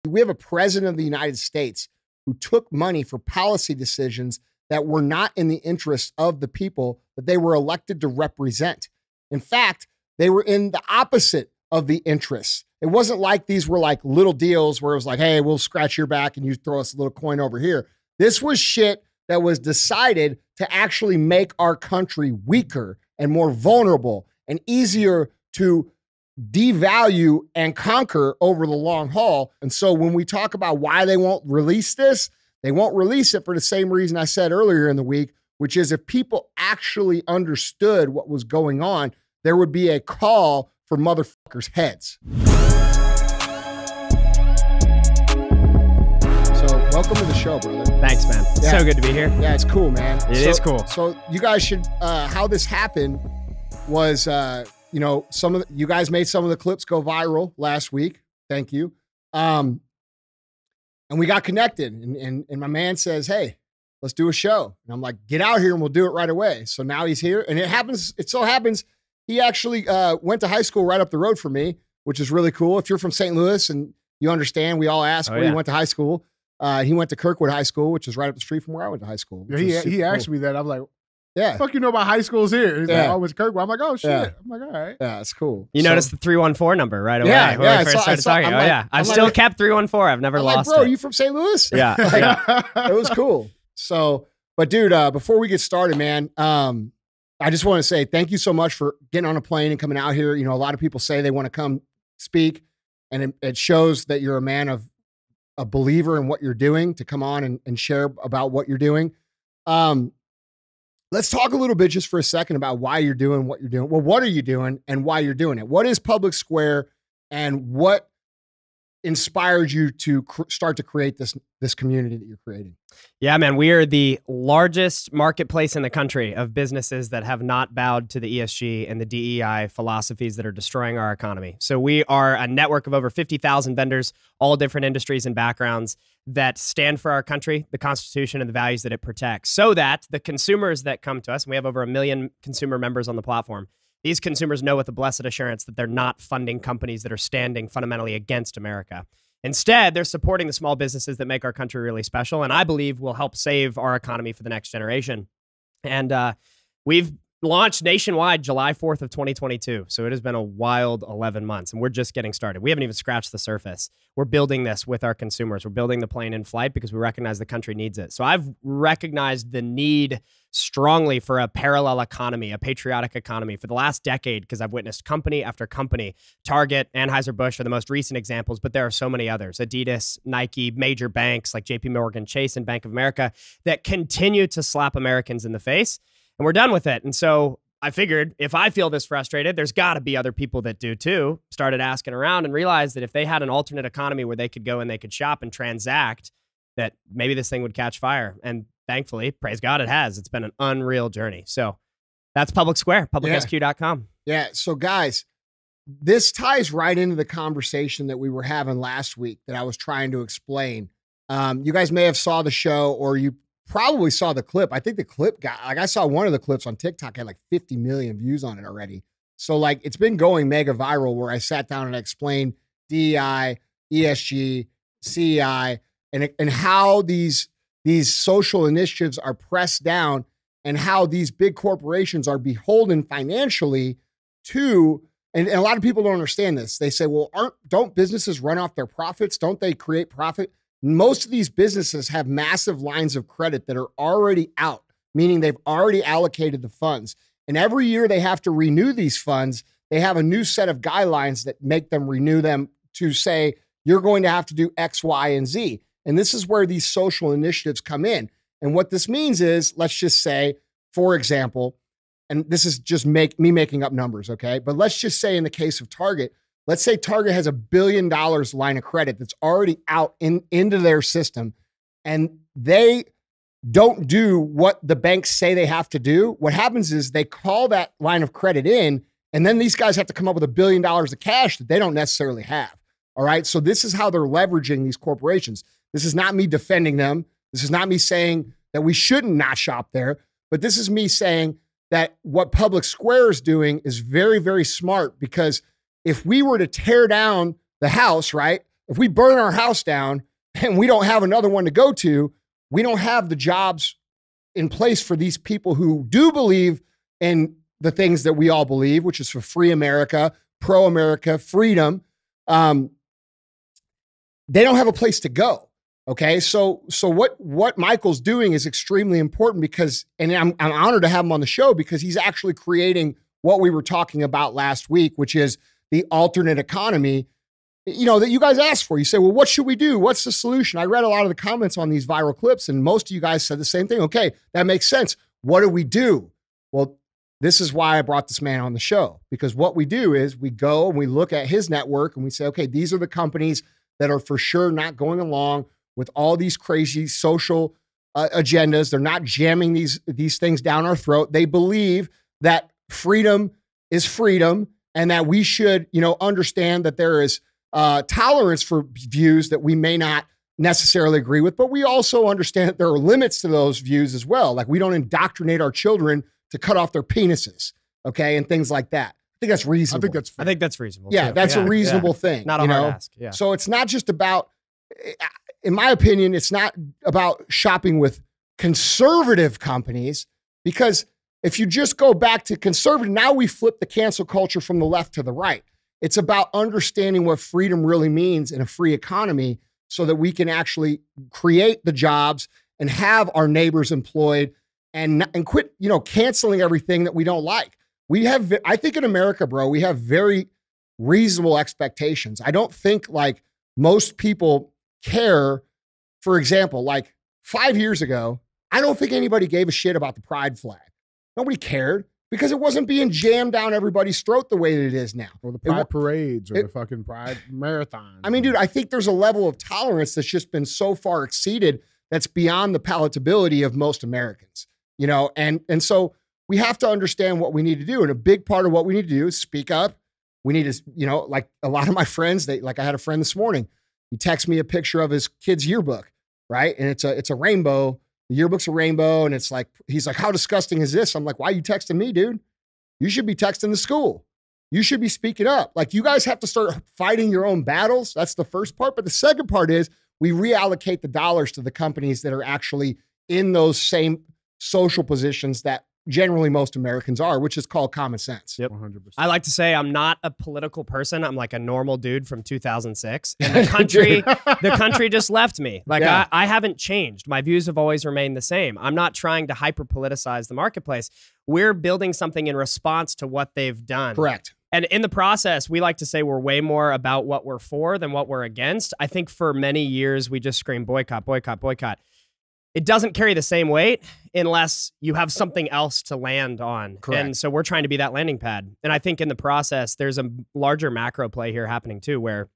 We have a president of the United States who took money for policy decisions that were not in the interest of the people that they were elected to represent. In fact, they were in the opposite of the interests. It wasn't like these were like little deals where it was like, hey, we'll scratch your back and you throw us a little coin over here. This was shit that was decided to actually make our country weaker and more vulnerable and easier to devalue and conquer over the long haul. And so when we talk about why they won't release this, they won't release it for the same reason I said earlier in the week, which is if people actually understood what was going on, there would be a call for motherfuckers' heads. So welcome to the show, brother. Thanks, man. Yeah. So good to be here. Yeah, it's cool, man. It is cool. So you guys should, how this happened was, you know, you guys made some of the clips go viral last week. Thank you. And we got connected and my man says, hey, let's do a show. And I'm like, get out here and we'll do it right away. So now he's here and it so happens he actually went to high school right up the road from me, which is really cool. If you're from St. Louis and you understand, we all ask where he went to high school. He went to Kirkwood High School, which is right up the street from where I went to high school. Yeah, he asked me that. I'm like, yeah. Fuck, you know about high schools here? He's like, oh, it's Kirkwood. I'm like, oh, shit. Yeah. I'm like, all right. Yeah, it's cool. You noticed the 314 number right away Yeah, when we first started talking. I'm oh, like, yeah. I've I'm still like, kept 314. I've never I'm lost like, bro, it. you from St. Louis? Yeah. It was cool. So, but dude, before we get started, man, I just want to say thank you so much for getting on a plane and coming out here. You know, a lot of people say they want to come speak, and it shows that you're a man of a believer in what you're doing to come on and share about what you're doing. Let's talk a little bit just for a second about why you're doing what you're doing. Well, what are you doing and why you're doing it? What is PublicSq and what inspired you to start to create this community that you're creating? Yeah, man, we are the largest marketplace in the country of businesses that have not bowed to the ESG and the DEI philosophies that are destroying our economy. So we are a network of over 50,000 vendors, all different industries and backgrounds that stand for our country, the Constitution, and the values that it protects, so that the consumers that come to us, and we have over 1 million consumer members on the platform, these consumers know with a blessed assurance that they're not funding companies that are standing fundamentally against America. Instead, they're supporting the small businesses that make our country really special, and I believe will help save our economy for the next generation. And we've launched nationwide July 4th of 2022. So it has been a wild 11 months, and we're just getting started. We haven't even scratched the surface. We're building this with our consumers. We're building the plane in flight because we recognize the country needs it. So I've recognized the need strongly for a parallel economy, a patriotic economy for the last decade, because I've witnessed company after company. Target, Anheuser-Busch are the most recent examples, but there are so many others. Adidas, Nike, major banks like JP Morgan Chase and Bank of America that continue to slap Americans in the face. And we're done with it. And so I figured if I feel this frustrated, there's got to be other people that do too. Started asking around and realized that if they had an alternate economy where they could go and they could shop and transact, that maybe this thing would catch fire. And thankfully, praise God, it has. It's been an unreal journey. So that's PublicSq, publicsq.com. Yeah. So guys, this ties right into the conversation that we were having last week that I was trying to explain. You guys may have saw the show, or you probably saw the clip. I think the clip got, like, I saw one of the clips on TikTok had like 50 million views on it already. So like it's been going mega viral, where I sat down and I explained DEI, ESG, CEI, and how these social initiatives are pressed down, and how these big corporations are beholden financially to, and a lot of people don't understand this. They say, well, don't businesses run off their profits? Don't they create profit? Most of these businesses have massive lines of credit that are already out, meaning they've already allocated the funds. And every year they have to renew these funds. They have a new set of guidelines that make them renew them to say, you're going to have to do X, Y, and Z. And this is where these social initiatives come in. And what this means is, let's just say, for example, and this is just me making up numbers, okay? But let's just say in the case of Target, let's say Target has $1 billion line of credit that's already out into their system, and they don't do what the banks say they have to do. What happens is they call that line of credit in, and then these guys have to come up with $1 billion of cash that they don't necessarily have. All right. So this is how they're leveraging these corporations. This is not me defending them. This is not me saying that we shouldn't not shop there, but this is me saying that what PublicSq is doing is very, very smart, because if we were to tear down the house, right, If we burn our house down and we don't have another one to go to, we don't have the jobs in place for these people who do believe in the things that we all believe, which is for free America, pro-America, freedom. They don't have a place to go. Okay, so what Michael's doing is extremely important because, and I'm honored to have him on the show because he's actually creating what we were talking about last week, which is the alternate economy, you know, that you guys asked for. You say, well, what should we do? What's the solution? I read a lot of the comments on these viral clips, and most of you guys said the same thing. Okay, that makes sense. What do we do? Well, this is why I brought this man on the show, because what we do is we go and we look at his network and we say, okay, these are the companies that are for sure not going along with all these crazy social agendas. They're not jamming these things down our throat. They believe that freedom is freedom and that we should, you know, understand that there is tolerance for views that we may not necessarily agree with, but we also understand that there are limits to those views as well. Like we don't indoctrinate our children to cut off their penises, okay, and things like that. I think that's reasonable. I think that's fair. I think that's reasonable. Yeah, too. that's a reasonable thing. Not a hard ask. Yeah. So it's not just about, in my opinion, it's not about shopping with conservative companies, because if you just go back to conservative, now we flip the cancel culture from the left to the right. It's about understanding what freedom really means in a free economy so that we can actually create the jobs and have our neighbors employed and quit, you know, canceling everything that we don't like. We have, I think in America, bro, we have very reasonable expectations. I don't think like most people care. For example, like 5 years ago, I don't think anybody gave a shit about the pride flag. Nobody cared because it wasn't being jammed down everybody's throat the way that it is now. Or the pride parades or the fucking pride marathons. I mean, dude, I think there's a level of tolerance that's just been so far exceeded that's beyond the palatability of most Americans, you know? And so we have to understand what we need to do. And a big part of what we need to do is speak up. We need to, you know, like a lot of my friends, like I had a friend this morning, he texted me a picture of his kid's yearbook, right? And it's a rainbow. The yearbook's a rainbow. And it's like, he's like, how disgusting is this? I'm like, why are you texting me, dude? You should be texting the school. You should be speaking up. Like, you guys have to start fighting your own battles. That's the first part. But the second part is we reallocate the dollars to the companies that are actually in those same social positions that generally most Americans are, which is called common sense. Yep. 100%. I like to say I'm not a political person. I'm like a normal dude from 2006. And the country just left me. Like I haven't changed. My views have always remained the same. I'm not trying to hyper politicize the marketplace. We're building something in response to what they've done. Correct. And in the process, we like to say we're way more about what we're for than what we're against. I think for many years, we just scream boycott, boycott, boycott. It doesn't carry the same weight unless you have something else to land on. Correct. And so we're trying to be that landing pad. And I think in the process, there's a larger macro play here happening too, where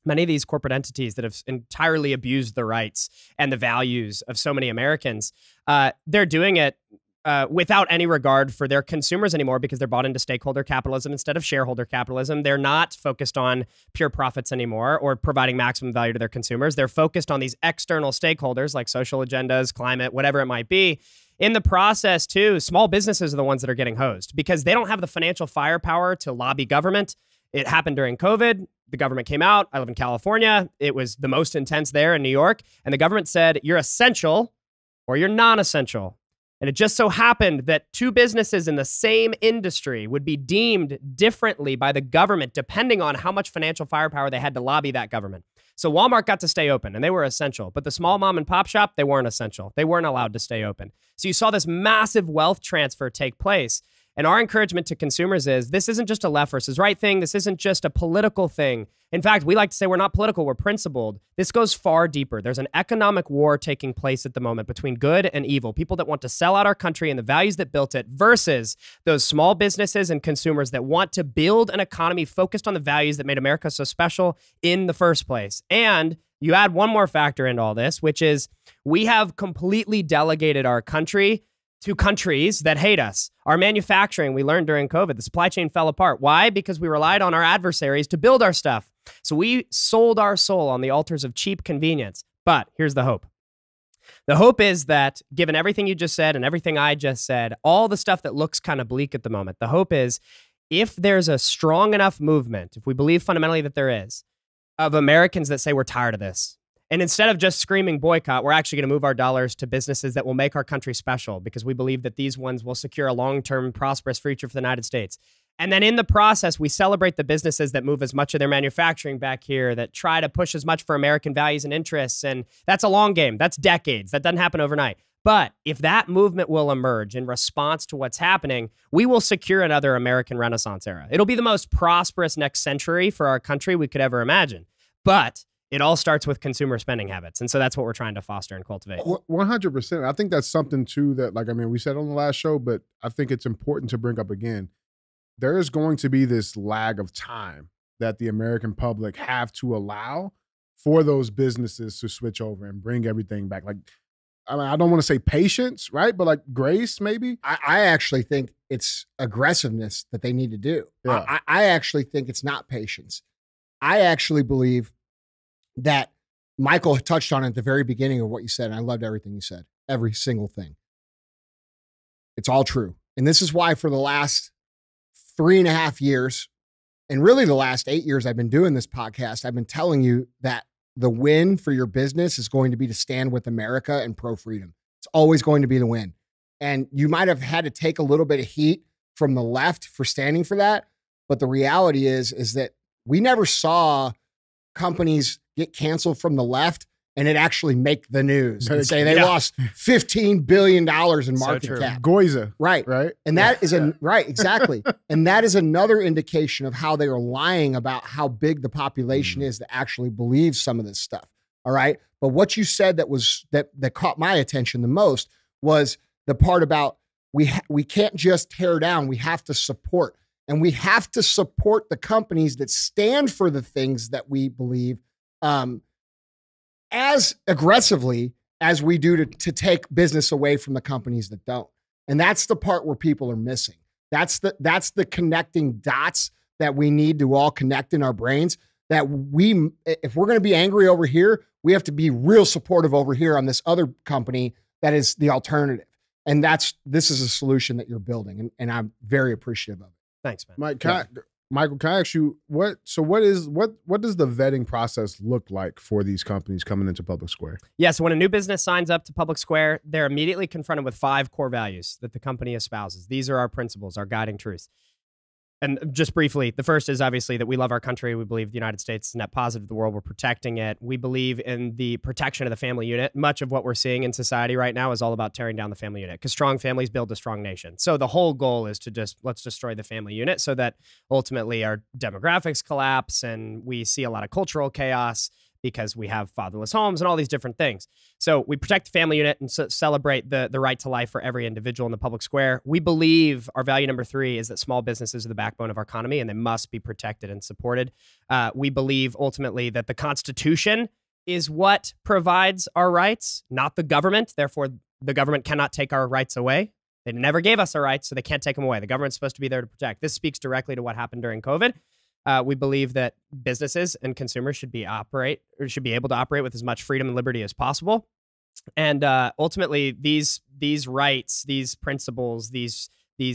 many of these corporate entities that have entirely abused the rights and the values of so many Americans, they're doing it without any regard for their consumers anymore because they're bought into stakeholder capitalism instead of shareholder capitalism. They're not focused on pure profits anymore or providing maximum value to their consumers. They're focused on these external stakeholders like social agendas, climate, whatever it might be. In the process, too, small businesses are the ones that are getting hosed because they don't have the financial firepower to lobby government. It happened during COVID. The government came out. I live in California. It was the most intense there in New York. And the government said, you're essential or you're non-essential. And it just so happened that two businesses in the same industry would be deemed differently by the government depending on how much financial firepower they had to lobby that government. So Walmart got to stay open and they were essential, but the small mom and pop shop, they weren't essential. They weren't allowed to stay open. So you saw this massive wealth transfer take place. And our encouragement to consumers is this isn't just a left versus right thing. This isn't just a political thing. In fact, we like to say we're not political, we're principled. This goes far deeper. There's an economic war taking place at the moment between good and evil, people that want to sell out our country and the values that built it versus those small businesses and consumers that want to build an economy focused on the values that made America so special in the first place. And you add one more factor into all this, which is we have completely delegated our country to countries that hate us. Our manufacturing, we learned during COVID, the supply chain fell apart. Why? Because we relied on our adversaries to build our stuff. So we sold our soul on the altars of cheap convenience. But here's the hope. The hope is that given everything you just said and everything I just said, all the stuff that looks kind of bleak at the moment, the hope is if there's a strong enough movement, if we believe fundamentally that there is, of Americans that say we're tired of this. And instead of just screaming boycott, we're actually going to move our dollars to businesses that will make our country special, because we believe that these ones will secure a long-term prosperous future for the United States. And then in the process, we celebrate the businesses that move as much of their manufacturing back here, that try to push as much for American values and interests. And that's a long game. That's decades. That doesn't happen overnight. But if that movement will emerge in response to what's happening, we will secure another American Renaissance era. It'll be the most prosperous next century for our country we could ever imagine. But it all starts with consumer spending habits. And so that's what we're trying to foster and cultivate. 100%. I think that's something too that, like, I mean, we said on the last show, but I think it's important to bring up again. There is going to be this lag of time that the American public have to allow for those businesses to switch over and bring everything back. Like, I mean, I don't want to say patience, right? But like grace, maybe. I actually think it's aggressiveness that they need to do. Yeah. I actually think it's not patience. I actually believe that Michael touched on it at the very beginning of what you said, and I loved everything you said, every single thing. It's all true. And this is why for the last 3.5 years, and really the last 8 years I've been doing this podcast, I've been telling you that the win for your business is going to be to stand with America and pro-freedom. It's always going to be the win. And you might have had to take a little bit of heat from the left for standing for that. But the reality is that we never saw companies get canceled from the left and it actually make the news and say they lost $15 billion in market cap. Budweiser. Right. And that is right, exactly. And that is another indication of how they are lying about how big the population is that actually believes some of this stuff. All right. But what you said that caught my attention the most was the part about we can't just tear down, we have to support. And we have to support the companies that stand for the things that we believe as aggressively as we do to take business away from the companies that don't. And that's the part where people are missing. That's the connecting dots that we need to all connect in our brains, that if we're going to be angry over here, we have to be real supportive over here on this other company that is the alternative. And this is a solution that you're building. And I'm very appreciative of it. Thanks, man. Michael, can I ask you what does the vetting process look like for these companies coming into PublicSq? Yeah, so when a new business signs up to PublicSq, they're immediately confronted with 5 core values that the company espouses. These are our principles, our guiding truths. And just briefly, the first is obviously that we love our country. We believe the United States is net positive to the world. We're protecting it. We believe in the protection of the family unit. Much of what we're seeing in society right now is all about tearing down the family unit, because strong families build a strong nation. So the whole goal is to let's destroy the family unit so that ultimately our demographics collapse and we see a lot of cultural chaos because we have fatherless homes and all these different things. So we protect the family unit and celebrate the right to life for every individual in the public square. We believe our value number 3 is that small businesses are the backbone of our economy and they must be protected and supported. We believe ultimately that the Constitution is what provides our rights, not the government. Therefore, the government cannot take our rights away. They never gave us our rights, so they can't take them away. The government's supposed to be there to protect. This speaks directly to what happened during COVID. We believe that businesses and consumers should be able to operate with as much freedom and liberty as possible. And ultimately, these rights, these principles, these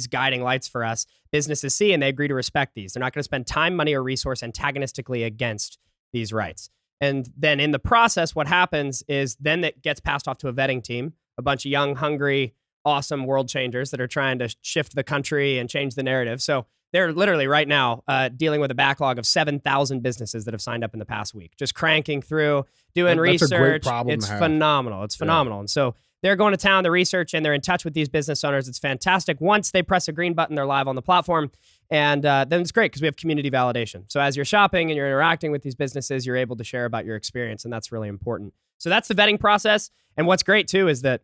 guiding lights for us, businesses see and they agree to respect these. They're not going to spend time, money, or resource antagonistically against these rights. And then in the process, what happens is then it gets passed off to a vetting team, a bunch of young, hungry, awesome world changers that are trying to shift the country and change the narrative. So they're literally right now dealing with a backlog of 7,000 businesses that have signed up in the past week, just cranking through, doing research. That's a great problem It's to have. phenomenal. It's phenomenal. Yeah. And so they're going to town, they're researching, they're in touch with these business owners. It's fantastic. Once they press a green button, they're live on the platform. And then it's great because we have community validation. So as you're shopping and you're interacting with these businesses, you're able to share about your experience. And that's really important. So that's the vetting process. And what's great too is that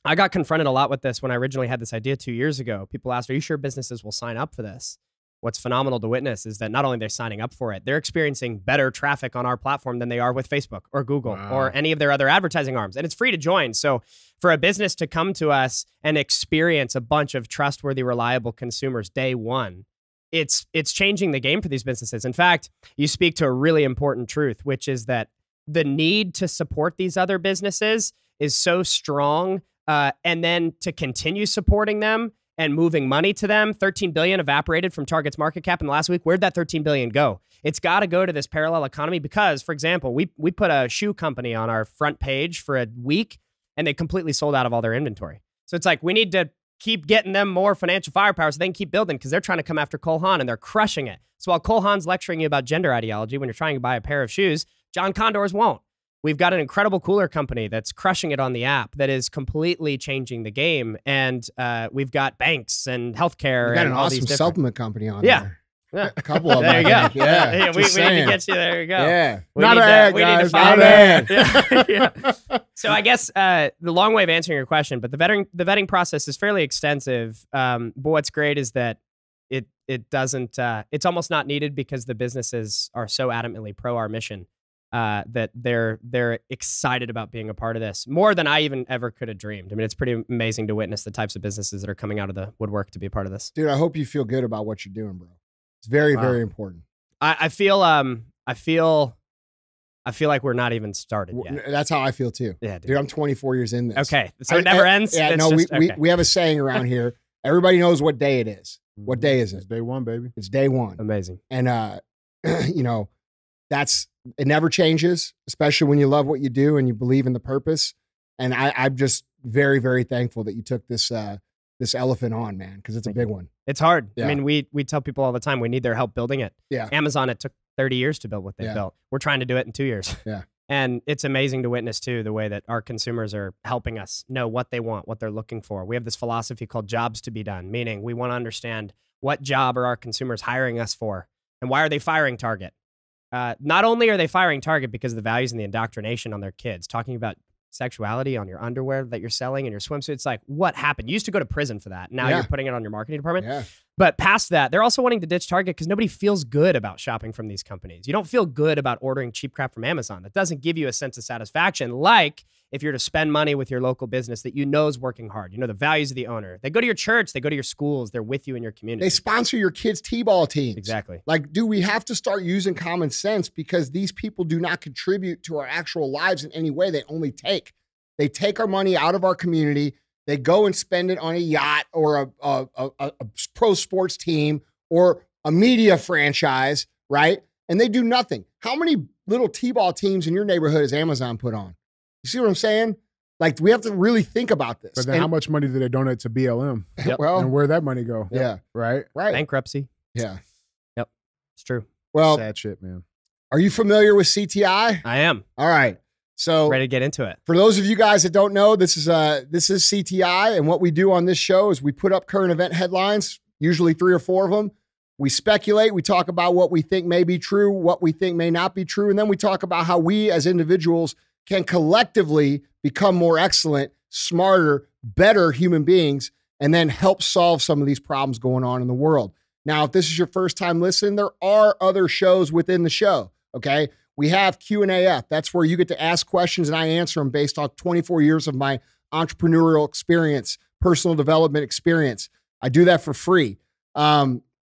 I got confronted a lot with this when I originally had this idea 2 years ago. People asked, are you sure businesses will sign up for this? What's phenomenal to witness is that not only they're signing up for it, they're experiencing better traffic on our platform than they are with Facebook or Google or any of their other advertising arms. And it's free to join. So for a business to come to us and experience a bunch of trustworthy, reliable consumers day one, it's changing the game for these businesses. In fact, you speak to a really important truth, which is that the need to support these other businesses is so strong, and then to continue supporting them and moving money to them. 13 billion evaporated from Target's market cap in the last week. Where'd that 13 billion go? It's got to go to this parallel economy because, for example, we put a shoe company on our front page for a week and they completely sold out of all their inventory. So it's like we need to keep getting them more financial firepower so they can keep building because they're trying to come after Cole Haan and they're crushing it. So while Cole Haan's lecturing you about gender ideology when you're trying to buy a pair of shoes, John Condor's won't. We've got an incredible cooler company that's crushing it on the app that is completely changing the game. And we've got banks and healthcare. We've got and an all awesome these different... supplement company on Yeah. there. Yeah. A couple of them. There you go. Yeah. We need to get you there. You go. Yeah. We Not need an to- ad, we need to guys. find Not an that. Yeah. So I guess the long way of answering your question, but the vetting process is fairly extensive. But what's great is that it doesn't. It's almost not needed because the businesses are so adamantly pro our mission that they're excited about being a part of this more than I even ever could have dreamed. I mean, it's pretty amazing to witness the types of businesses that are coming out of the woodwork to be a part of this. Dude, I hope you feel good about what you're doing, bro. It's very, very important. I feel like we're not even started yet. That's how I feel too. Yeah, dude, I'm 24 years in this. Okay, so it never ends? Yeah, It's no, just- okay. we have a saying around here. Everybody knows what day it is. What day is It's it? day one, baby. It's day one. Amazing. And, you know, it never changes, especially when you love what you do and you believe in the purpose. And I'm just very, very thankful that you took this elephant on, man, because it's a big one. It's hard. Yeah. I mean, we tell people all the time we need their help building it. Yeah. Amazon, it took 30 years to build what they Yeah. built. We're trying to do it in 2 years. Yeah. And it's amazing to witness, too, the way that our consumers are helping us know what they want, what they're looking for. We have this philosophy called jobs to be done, meaning we want to understand what job are our consumers hiring us for and why are they firing Target? Not only are they firing Target because of the values and the indoctrination on their kids, talking about sexuality on your underwear that you're selling and your swimsuits, like what happened? You used to go to prison for that. Now you're putting it on your marketing department. Yeah. But past that, they're also wanting to ditch Target because nobody feels good about shopping from these companies. You don't feel good about ordering cheap crap from Amazon. That doesn't give you a sense of satisfaction, like if you're to spend money with your local business that you know is working hard. You know the values of the owner. They go to your church. They go to your schools. They're with you in your community. They sponsor your kids' T-ball teams. Exactly. Like, do we have to start using common sense because these people do not contribute to our actual lives in any way? They only take. They take our money out of our community. They go and spend it on a yacht or a pro sports team or a media franchise, right? And they do nothing. How many little T-ball teams in your neighborhood has Amazon put on? You see what I'm saying? Like, we have to really think about this. But then how much money do they donate to BLM? Yep. Well, And where'd that money go? yeah. Right? Right. Bankruptcy. Yeah. Yep. It's true. Well, Sad shit, man. are you familiar with CTI? I am. All right. So Ready to get into it. for those of you guys that don't know, this is CTI, and what we do on this show is we put up current event headlines, usually 3 or 4 of them. We speculate, we talk about what we think may be true, what we think may not be true, and then we talk about how we as individuals can collectively become more excellent, smarter, better human beings, and then help solve some of these problems going on in the world. Now, if this is your first time listening, there are other shows within the show, okay? We have Q&AF. That's where you get to ask questions and I answer them based on 24 years of my entrepreneurial experience, personal development experience. I do that for free.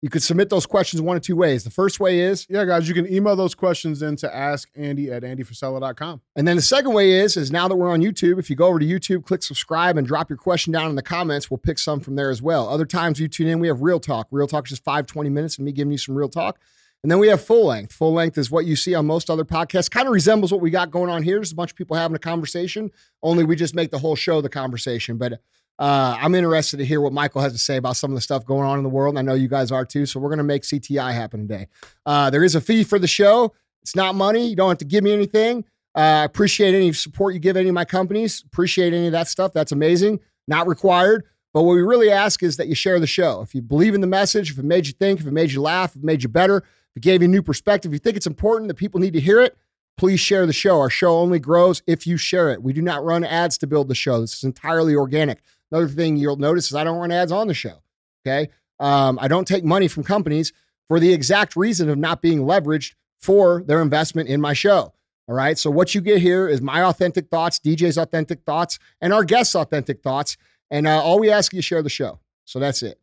You could submit those questions one of 2 ways. The first way is, Yeah, guys, you can email those questions in to askandy@andyfrisella.com. and then the second way is now that we're on YouTube, if you go over to YouTube, click subscribe and drop your question down in the comments, we'll pick some from there as well. Other times you tune in, we have Real Talk. Real Talk is just 5-20 minutes of me giving you some real talk. And then we have Full Length. Full Length is what you see on most other podcasts. Kind of resembles what we got going on here. There's a bunch of people having a conversation, only we just make the whole show the conversation. But I'm interested to hear what Michael has to say about some of the stuff going on in the world. And I know you guys are too. So we're going to make CTI happen today. There is a fee for the show. It's not money. You don't have to give me anything. I appreciate any support you give any of my companies. Appreciate any of that stuff. That's amazing. Not required. But what we really ask is that you share the show. If you believe in the message, if it made you think, if it made you laugh, if it made you better, if it gave you a new perspective, if you think it's important that people need to hear it, please share the show. Our show only grows if you share it. We do not run ads to build the show. This is entirely organic. Another thing you'll notice is I don't run ads on the show, okay? I don't take money from companies for the exact reason of not being leveraged for their investment in my show, all right? So what you get here is my authentic thoughts, DJ's authentic thoughts, and our guests' authentic thoughts, and all we ask you to share the show. So that's it.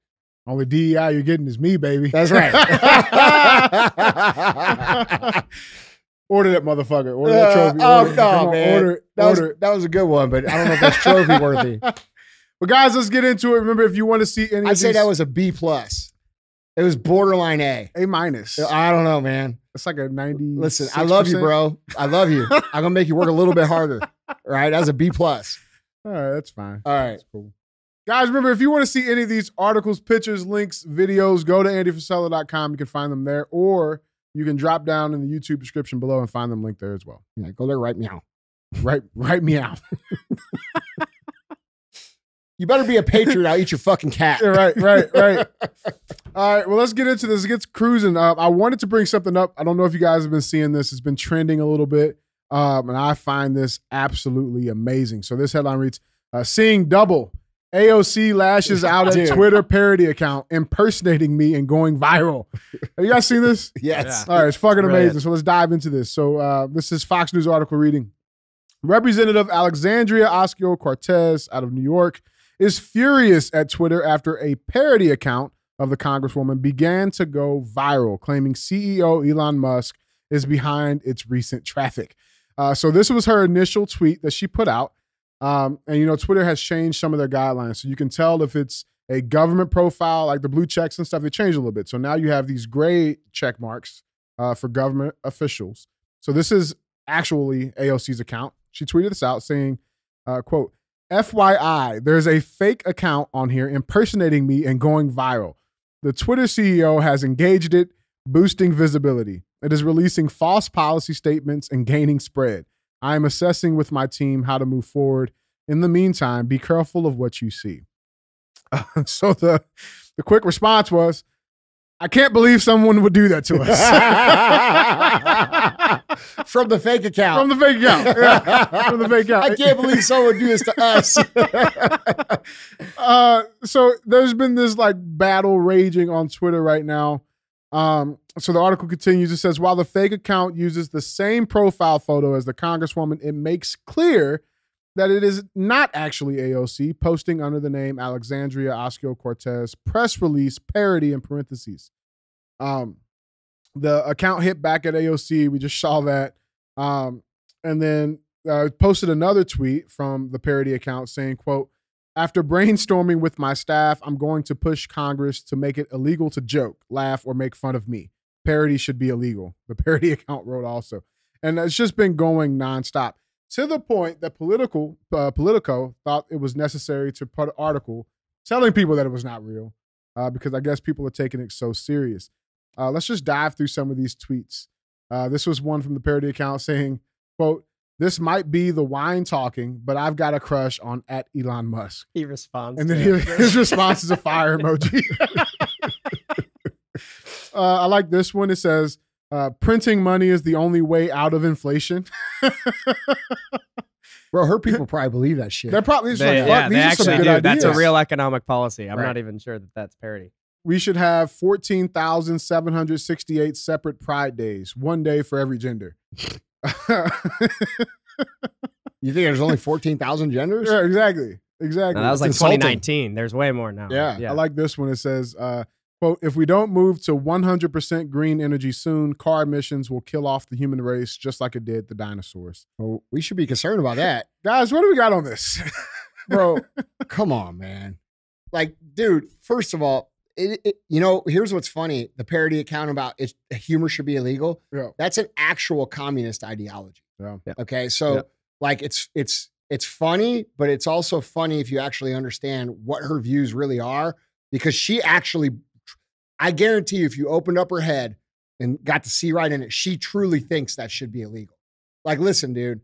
Only DEI you're getting is me, baby. That's right. Order that motherfucker. Order that trophy. Oh, Order, no, come on, man. Order, That was a good one, but I don't know if that's trophy worthy. But guys, let's get into it. Remember, if you want to see any, I'd say that was a B plus. It was borderline A. A minus. I don't know, man. It's like a 90. Listen, I love you, bro. I love you. I'm gonna make you work a little bit harder. All right, that's a B plus. All right, that's fine. All right, that's cool. Guys, remember, if you want to see any of these articles, pictures, links, videos, go to andyfrisella.com. You can find them there, or you can drop down in the YouTube description below and find them linked there as well. Yeah, go there right meow. Right meow. You better be a patriot. I'll eat your fucking cat. Yeah, right. All right, well, let's get into this. It gets cruising up. I wanted to bring something up. I don't know if you guys have been seeing this. It's been trending a little bit, and I find this absolutely amazing. So this headline reads, seeing double. AOC lashes out at Twitter parody account impersonating me and going viral. Have you guys seen this? Yes. Yeah. All right, it's fucking amazing. So let's dive into this. So this is Fox News article reading. Representative Alexandria Ocasio-Cortez out of New York is furious at Twitter after a parody account of the Congresswoman began to go viral, claiming CEO Elon Musk is behind its recent traffic. So this was her initial tweet that she put out. And, Twitter has changed some of their guidelines. So you can tell if it's a government profile, like the blue checks and stuff, they changed a little bit. So now you have these gray check marks for government officials. So this is actually AOC's account. She tweeted this out saying, quote, FYI, there's a fake account on here impersonating me and going viral. The Twitter CEO has engaged it, boosting visibility. It is releasing false policy statements and gaining spread. I am assessing with my team how to move forward. In the meantime, be careful of what you see. So the quick response was, I can't believe someone would do that to us. From the fake account. From the fake account. Yeah. From the fake account. I can't believe someone would do this to us. So there's been this like battle raging on Twitter right now. So the article continues. It says, while the fake account uses the same profile photo as the Congresswoman, it makes clear that it is not actually AOC, posting under the name Alexandria Ocasio-Cortez, press release parody in parentheses. The account hit back at AOC. We just saw that. And then posted another tweet from the parody account saying, quote, after brainstorming with my staff, I'm going to push Congress to make it illegal to joke, laugh, or make fun of me. Parody should be illegal. The parody account wrote also. And it's just been going nonstop to the point that Politico thought it was necessary to put an article telling people that it was not real because I guess people are taking it so serious. Let's just dive through some of these tweets. This was one from the parody account saying, quote, this might be the wine talking, but I've got a crush on @ Elon Musk. He responds. And then his response is a fire emoji. I like this one. It says, printing money is the only way out of inflation. Bro, her people probably believe that shit. They're probably just they actually do. Ideas. That's a real economic policy. I'm Right. not even sure that that's parody. We should have 14,768 separate Pride days, one day for every gender. You think there's only 14,000 genders? Yeah, exactly. No, that was like insulting. 2019. There's way more now. Yeah. I like this one. It says, quote, if we don't move to 100% green energy soon, car emissions will kill off the human race just like it did the dinosaurs. Well, we should be concerned about that. Guys, what do we got on this? Bro, come on, man. Like, dude, first of all, here's what's funny. The parody account about humor should be illegal. Yeah. That's an actual communist ideology. Yeah. Okay. So like it's funny, but it's also funny if you actually understand what her views really are, because she actually, I guarantee you, if you opened up her head and got to see right in it, she truly thinks that should be illegal. Like, listen, dude,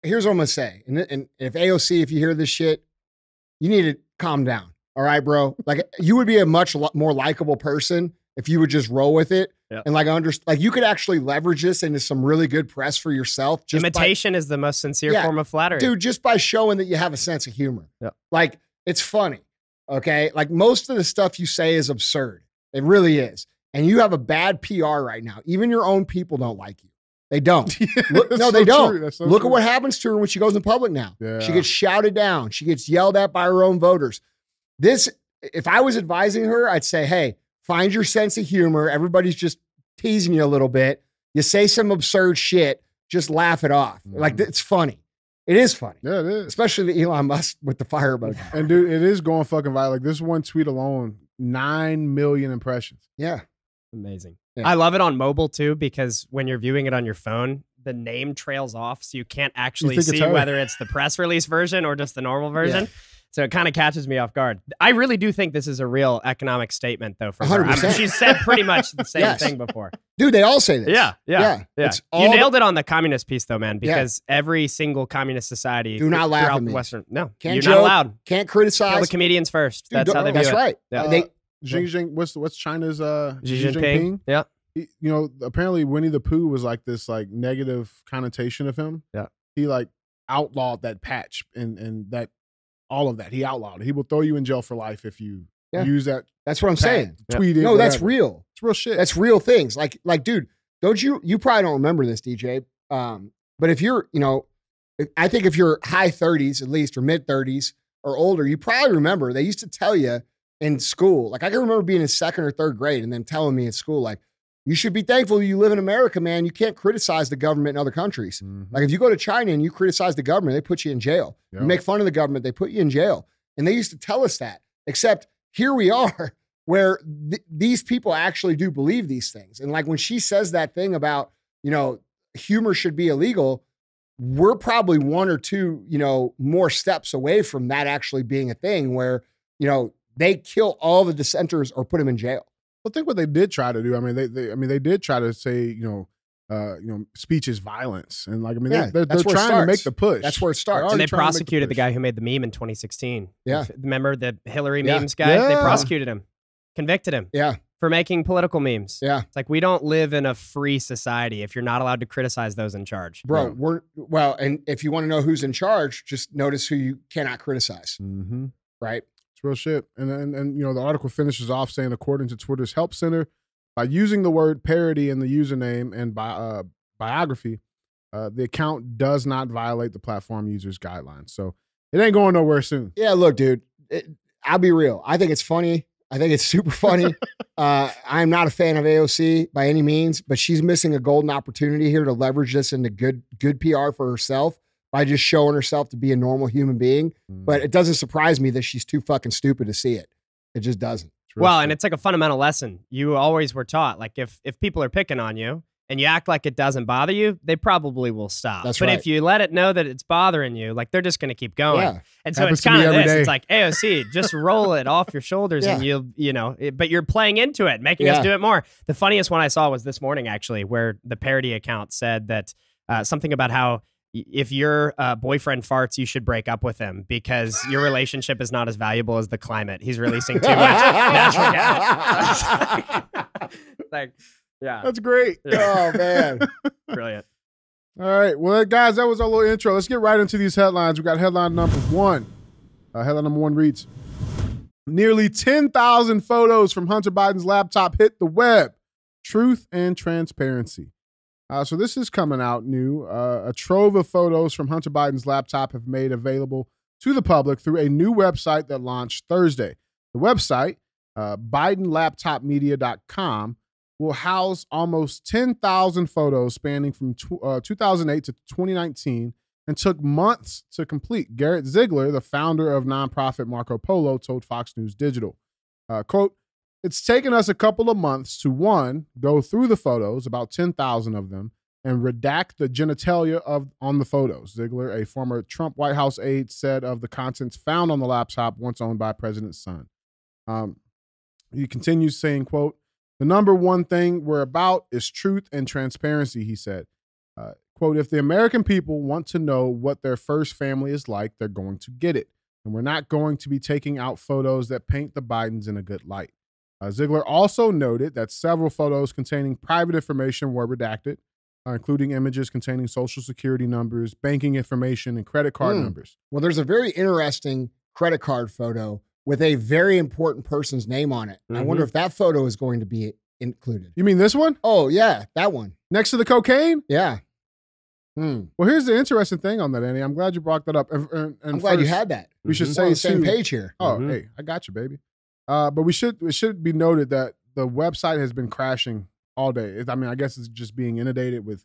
here's what I'm going to say. And if AOC, if you hear this shit, you need to calm down. All right, bro. Like, you would be a much more likable person if you would just roll with it. Yep. And like you could actually leverage this into some really good press for yourself. Imitation is the most sincere form of flattery. Dude, just by showing that you have a sense of humor. Yep. Like, it's funny. Okay. Like, most of the stuff you say is absurd. It really is. And you have a bad PR right now. Even your own people don't like you. They don't. No, they don't. Look at what happens to her when she goes in public now. Yeah. She gets shouted down. She gets yelled at by her own voters. If I was advising her, I'd say, hey, find your sense of humor. Everybody's just teasing you a little bit. You say some absurd shit, just laugh it off. Like, it's funny. It is funny. Yeah, it is. Especially the Elon Musk with the fire emoji. And dude, it is going fucking viral. Like this one tweet alone, 9 million impressions. Yeah. Amazing. Yeah. I love it on mobile too, because when you're viewing it on your phone, the name trails off, so you can't actually see whether it's the press release version or just the normal version. Yeah. So it kind of catches me off guard. I really do think this is a real economic statement, though, from her. 100%. She's said pretty much the same thing before. Dude, they all say this. Yeah. You nailed it on the communist piece, though, man, because every single communist society... Do not laugh at me. Western, no, you're not allowed. Can't criticize. Kill the comedians first. Dude, that's how they view it. That's right. Yeah. Xi Jinping, what's China's Xi Jinping? Yeah. You know, apparently Winnie the Pooh was like this like negative connotation of him. Yeah. He like outlawed that patch and that all of that. He outlawed it. He will throw you in jail for life if you use that. That's what I'm saying. Tweet it. No, whatever. that's real. It's real shit. That's real things. Like, dude, don't you probably don't remember this, DJ. But if you're, I think if you're high 30s at least, or mid 30s or older, you probably remember they used to tell you in school. Like I can remember being in 2nd or 3rd grade and then telling me in school, like, you should be thankful you live in America, man. You can't criticize the government in other countries. Mm-hmm. Like if you go to China and you criticize the government, they put you in jail. Yep. You make fun of the government, they put you in jail. And they used to tell us that, except here we are where these people actually do believe these things. And like when she says that thing about, humor should be illegal, we're probably 1 or 2, more steps away from that actually being a thing where, they kill all the dissenters or put them in jail. Well, think what they did try to do. I mean, they did try to say, speech is violence, and like, I mean, they're trying to make the push. That's where it starts. And they prosecuted the guy who made the meme in 2016. Yeah, remember the Hillary memes guy? Yeah. They prosecuted him, convicted him. Yeah, for making political memes. Yeah, it's like we don't live in a free society if you're not allowed to criticize those in charge. Bro, and if you want to know who's in charge, just notice who you cannot criticize. Mm-hmm. Right. It's real shit. And the article finishes off saying, according to Twitter's Help Center, by using the word parody in the username and biography, the account does not violate the platform users' guidelines. So it ain't going nowhere soon. Yeah, look, dude, I'll be real. I think it's funny. I think it's super funny. I'm not a fan of AOC by any means, but she's missing a golden opportunity here to leverage this into good PR for herself by just showing herself to be a normal human being. But it doesn't surprise me that she's too fucking stupid to see it. It just doesn't. Well, and it's like a fundamental lesson. You always were taught, like if people are picking on you and you act like it doesn't bother you, they probably will stop. That's but right. if you let it know that it's bothering you, like they're just going to keep going. Yeah. And so Happens it's kind of this. day. It's like, AOC, just roll it off your shoulders and but you're playing into it, making us do it more. The funniest one I saw was this morning, actually, where the parody account said that something about how if your boyfriend farts, you should break up with him because your relationship is not as valuable as the climate. He's releasing too much natural gas. Yeah. That's great. Oh, man. Brilliant. All right. Well, guys, that was our little intro. Let's get right into these headlines. We got headline number 1. Headline number 1 reads, nearly 10,000 photos from Hunter Biden's laptop hit the web. Truth and transparency. So this is coming out new. A trove of photos from Hunter Biden's laptop have made available to the public through a new website that launched Thursday. The website, BidenLaptopMedia.com, will house almost 10,000 photos spanning from 2008 to 2019 and took months to complete. Garrett Ziegler, the founder of nonprofit Marco Polo, told Fox News Digital, quote, "It's taken us a couple of months to, 1, go through the photos, about 10,000 of them, and redact the genitalia on the photos." Ziegler, a former Trump White House aide, said of the contents found on the laptop once owned by President's son. He continues saying, quote, "The number one thing we're about is truth and transparency," he said. Quote, "If the American people want to know what their first family is like, they're going to get it. And we're not going to be taking out photos that paint the Bidens in a good light." Ziegler also noted that several photos containing private information were redacted, including images containing social security numbers, banking information, and credit card numbers. Well, there's a very interesting credit card photo with a very important person's name on it. I wonder if that photo is going to be included. You mean this one? Oh, yeah, that one. Next to the cocaine? Yeah. Well, here's the interesting thing on that, Andy. I'm glad you brought that up. And I'm glad you had that. We should We're say on the same too- page here. Oh, hey, I got you, baby. But it should be noted that the website has been crashing all day. I mean, I guess it's just being inundated with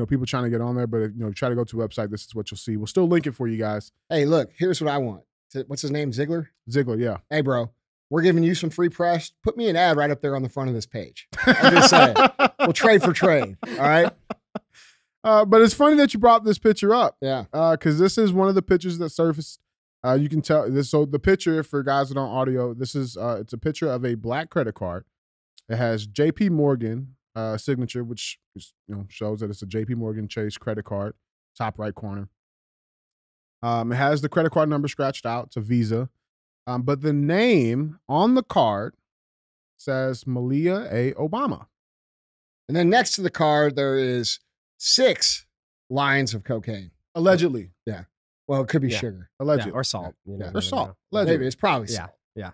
people trying to get on there, but try to go to the website. This is what you'll see. We'll still link it for you guys. Hey, look, here's what I want. What's his name? Ziegler? Ziegler, yeah. Hey, bro, we're giving you some free press. Put me an ad right up there on the front of this page. I'm just saying. We'll trade for trade. All right. But it's funny that you brought this picture up. Yeah. Because this is one of the pictures that surfaced. You can tell this. So the picture, for guys that on audio, this is it's a picture of a black credit card. It has J.P. Morgan signature, which is, shows that it's a J.P. Morgan Chase credit card, top right corner. It has the credit card number scratched out. It's a Visa. But the name on the card says Malia A. Obama. And then next to the card, there is 6 lines of cocaine. Allegedly. Yeah. Well, it could be sugar. Allegedly. Or salt. Or salt. Allegedly. Maybe. It's probably salt. Yeah.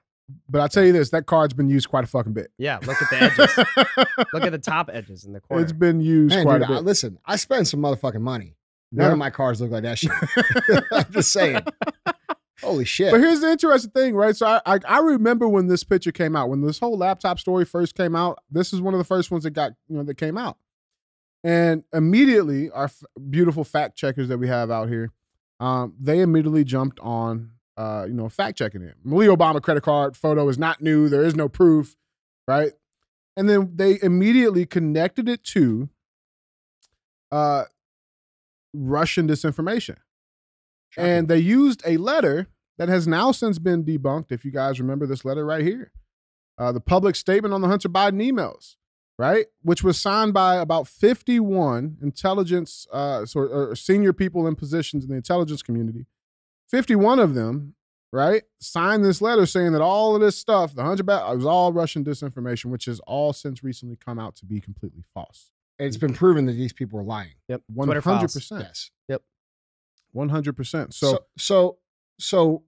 But I'll tell you this, that card's been used quite a fucking bit. Yeah, look at the edges. Look at the top edges in the corner. It's been used quite a bit. Listen, I spend some motherfucking money. None of my cars look like that shit. I'm just saying. Holy shit. But here's the interesting thing, right? So I remember when this picture came out, when this whole laptop story first came out, this is one of the first ones that that came out. And immediately, our beautiful fact checkers that we have out here, they immediately jumped on, fact checking it. Malia Obama credit card photo is not new. There is no proof, right? And then they immediately connected it to Russian disinformation. Shocking. And they used a letter that has now since been debunked. If you guys remember this letter right here, the public statement on the Hunter Biden emails, right? Which was signed by about 51 intelligence, or senior people in positions in the intelligence community. 51 of them, right, signed this letter saying that all of this stuff, the Hunter Biden, was all Russian disinformation, which has all since recently come out to be completely false. It's been proven that these people are lying. Yep. 100%. Yes. Yep. 100%. So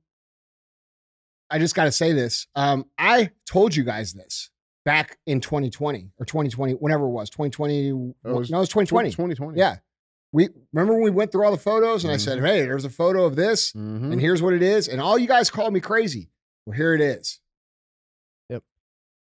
I just got to say this. I told you guys this back in 2020 or 2020, whenever it was, 2020. It was 2020. 2020. Yeah. We remember when we went through all the photos and I said, hey, there's a photo of this and here's what it is. And all you guys called me crazy. Well, here it is. Yep.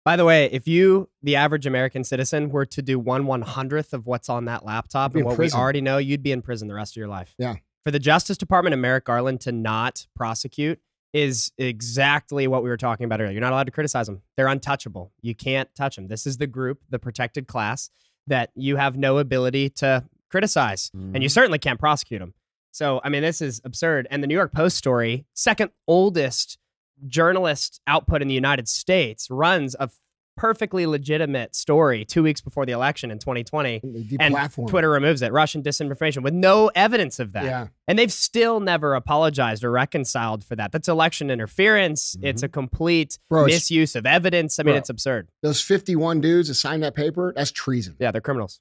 By the way, if you, the average American citizen, were to do 1/100th of what's on that laptop and what we already know, you'd be in prison the rest of your life. Yeah. For the Justice Department and Merrick Garland to not prosecute is exactly what we were talking about earlier. You're not allowed to criticize them. They're untouchable. You can't touch them. This is the group, the protected class, that you have no ability to criticize, and you certainly can't prosecute them. So, I mean, this is absurd. And the New York Post story, second oldest journalist output in the United States, runs a perfectly legitimate story 2 weeks before the election in 2020, and Twitter removes it. Russian disinformation with no evidence of that. Yeah. And they've still never apologized or reconciled for that. That's election interference. It's a complete misuse of evidence. I mean, it's absurd. Those 51 dudes that signed that paper, that's treason. Yeah, they're criminals.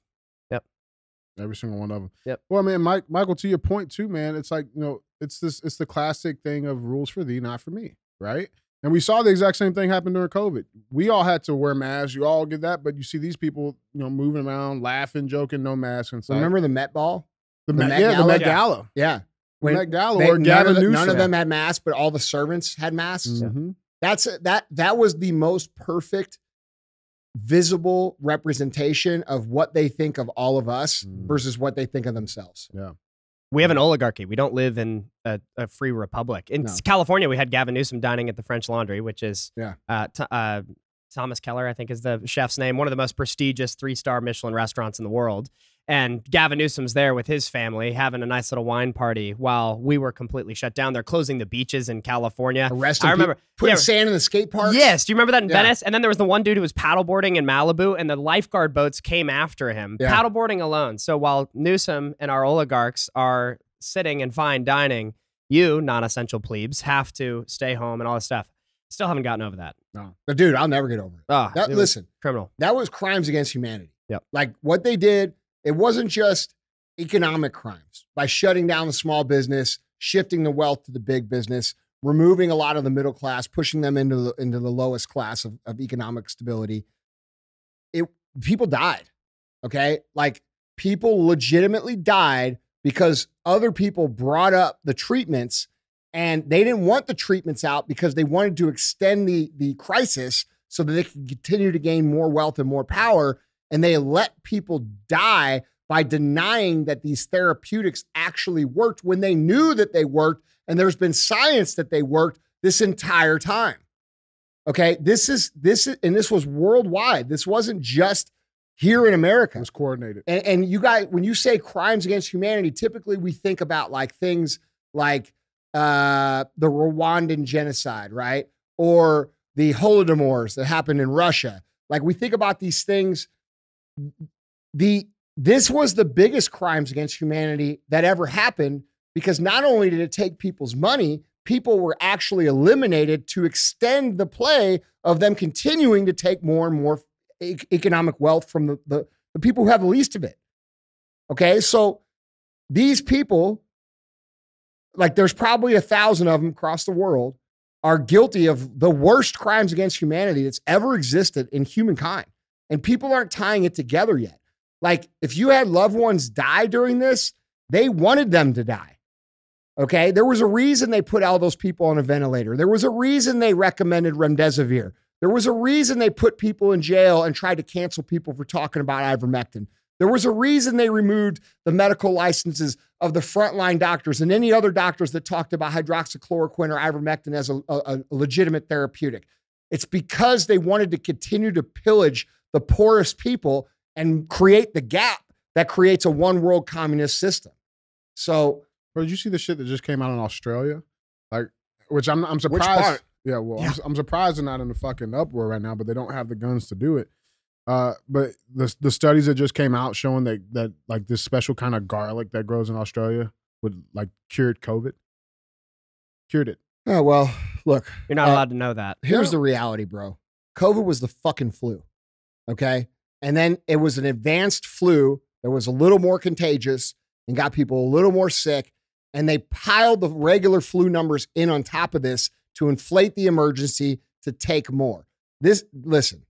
Yep. Every single one of them. Yep. Well, I mean, Michael, to your point too, man, it's like, it's the classic thing of rules for thee, not for me, right? And we saw the exact same thing happen during COVID. We all had to wear masks. You all get that, but you see these people, moving around, laughing, joking, no mask inside. Remember the Met Ball? The Met Gala. Yeah. The Met Gala or Gavin Newsom. None of them had masks, but all the servants had masks. Mm-hmm. That was the most perfect visible representation of what they think of all of us versus what they think of themselves. Yeah. We have an oligarchy. We don't live in a free republic. In California, we had Gavin Newsom dining at the French Laundry, which is Thomas Keller, I think is the chef's name, one of the most prestigious 3-star Michelin restaurants in the world. And Gavin Newsom's there with his family having a nice little wine party while we were completely shut down. They're closing the beaches in California. I remember putting sand in the skate parks. Yes. Do you remember that in Venice? And then there was the one dude who was paddleboarding in Malibu and the lifeguard boats came after him, paddleboarding alone. So while Newsom and our oligarchs are sitting and fine dining, you non-essential plebes have to stay home and all this stuff. Still haven't gotten over that. No. But dude, I'll never get over it. Listen, criminal. That was crimes against humanity. Yep. Like what they did, it wasn't just economic crimes by shutting down the small business, shifting the wealth to the big business, removing a lot of the middle class, pushing them into the lowest class of economic stability. People died. Okay. Like people legitimately died because other people brought up the treatments and they didn't want the treatments out because they wanted to extend the crisis so that they could continue to gain more wealth and more power. And they let people die by denying that these therapeutics actually worked when they knew that they worked, and there's been science that they worked this entire time. Okay, this was worldwide. This wasn't just here in America. It was coordinated. And you guys, when you say crimes against humanity, typically we think about like things like the Rwandan genocide, right? Or the Holodomors that happened in Russia. Like we think about these things. This was the biggest crimes against humanity that ever happened, because not only did it take people's money, people were actually eliminated to extend the play of them continuing to take more and more economic wealth from the people who have the least of it. Okay, so these people, like there's probably 1,000 of them across the world, are guilty of the worst crimes against humanity that's ever existed in humankind. And people aren't tying it together yet. Like if you had loved ones die during this, they wanted them to die. Okay, there was a reason they put all those people on a ventilator. There was a reason they recommended remdesivir. There was a reason they put people in jail and tried to cancel people for talking about ivermectin. There was a reason they removed the medical licenses of the frontline doctors and any other doctors that talked about hydroxychloroquine or ivermectin as a legitimate therapeutic. It's because they wanted to continue to pillage the poorest people and create the gap that creates a one world communist system. So, bro, did you see the shit that just came out in Australia? Like, which I'm surprised. Which part? Yeah, well, yeah. I'm surprised they're not in the fucking uproar right now, but they don't have the guns to do it. But the studies that just came out showing that like this special kind of garlic that grows in Australia would like cured COVID. Cured it. Oh, well, look. You're not allowed to know that. Here's the reality, bro. COVID was the fucking flu. Okay? And then it was an advanced flu that was a little more contagious and got people a little more sick. And they piled the regular flu numbers in on top of this to inflate the emergency to take more. Listen,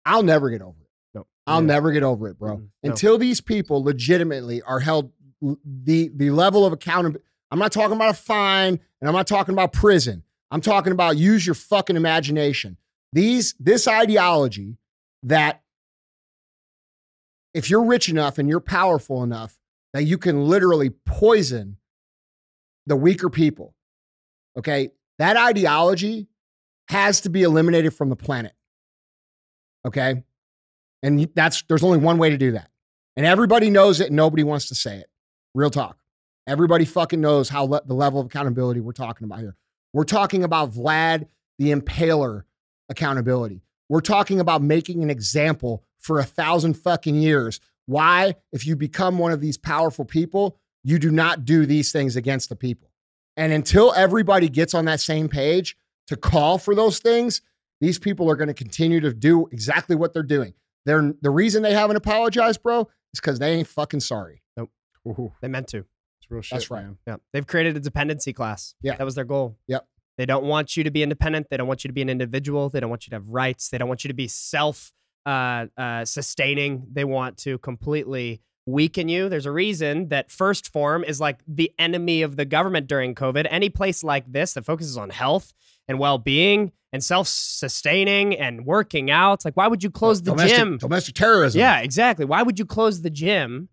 I'll never get over it. No. I'll never get over it, bro. Until these people legitimately are held the level of accountability. I'm not talking about a fine, and I'm not talking about prison. I'm talking about use your fucking imagination. This ideology that if you're rich enough and you're powerful enough that you can literally poison the weaker people, okay? That ideology has to be eliminated from the planet, okay? And there's only one way to do that. And everybody knows it and nobody wants to say it. Real talk. Everybody fucking knows the level of accountability we're talking about here. We're talking about Vlad the Impaler accountability. We're talking about making an example for 1,000 fucking years. Why, if you become one of these powerful people, you do not do these things against the people. And until everybody gets on that same page to call for those things, these people are going to continue to do exactly what they're doing. The reason they haven't apologized, bro, is because they ain't fucking sorry. Nope. Ooh. They meant to. It's real shit, that's right. man. Yeah. They've created a dependency class. Yeah. That was their goal. Yep. They don't want you to be independent. They don't want you to be an individual. They don't want you to have rights. They don't want you to be sustaining. They want to completely weaken you. There's a reason that First Form is like the enemy of the government during COVID. Any place like this that focuses on health and well-being and self-sustaining and working out, like why would you close the gym? Domestic terrorism. Yeah, exactly. Why would you close the gym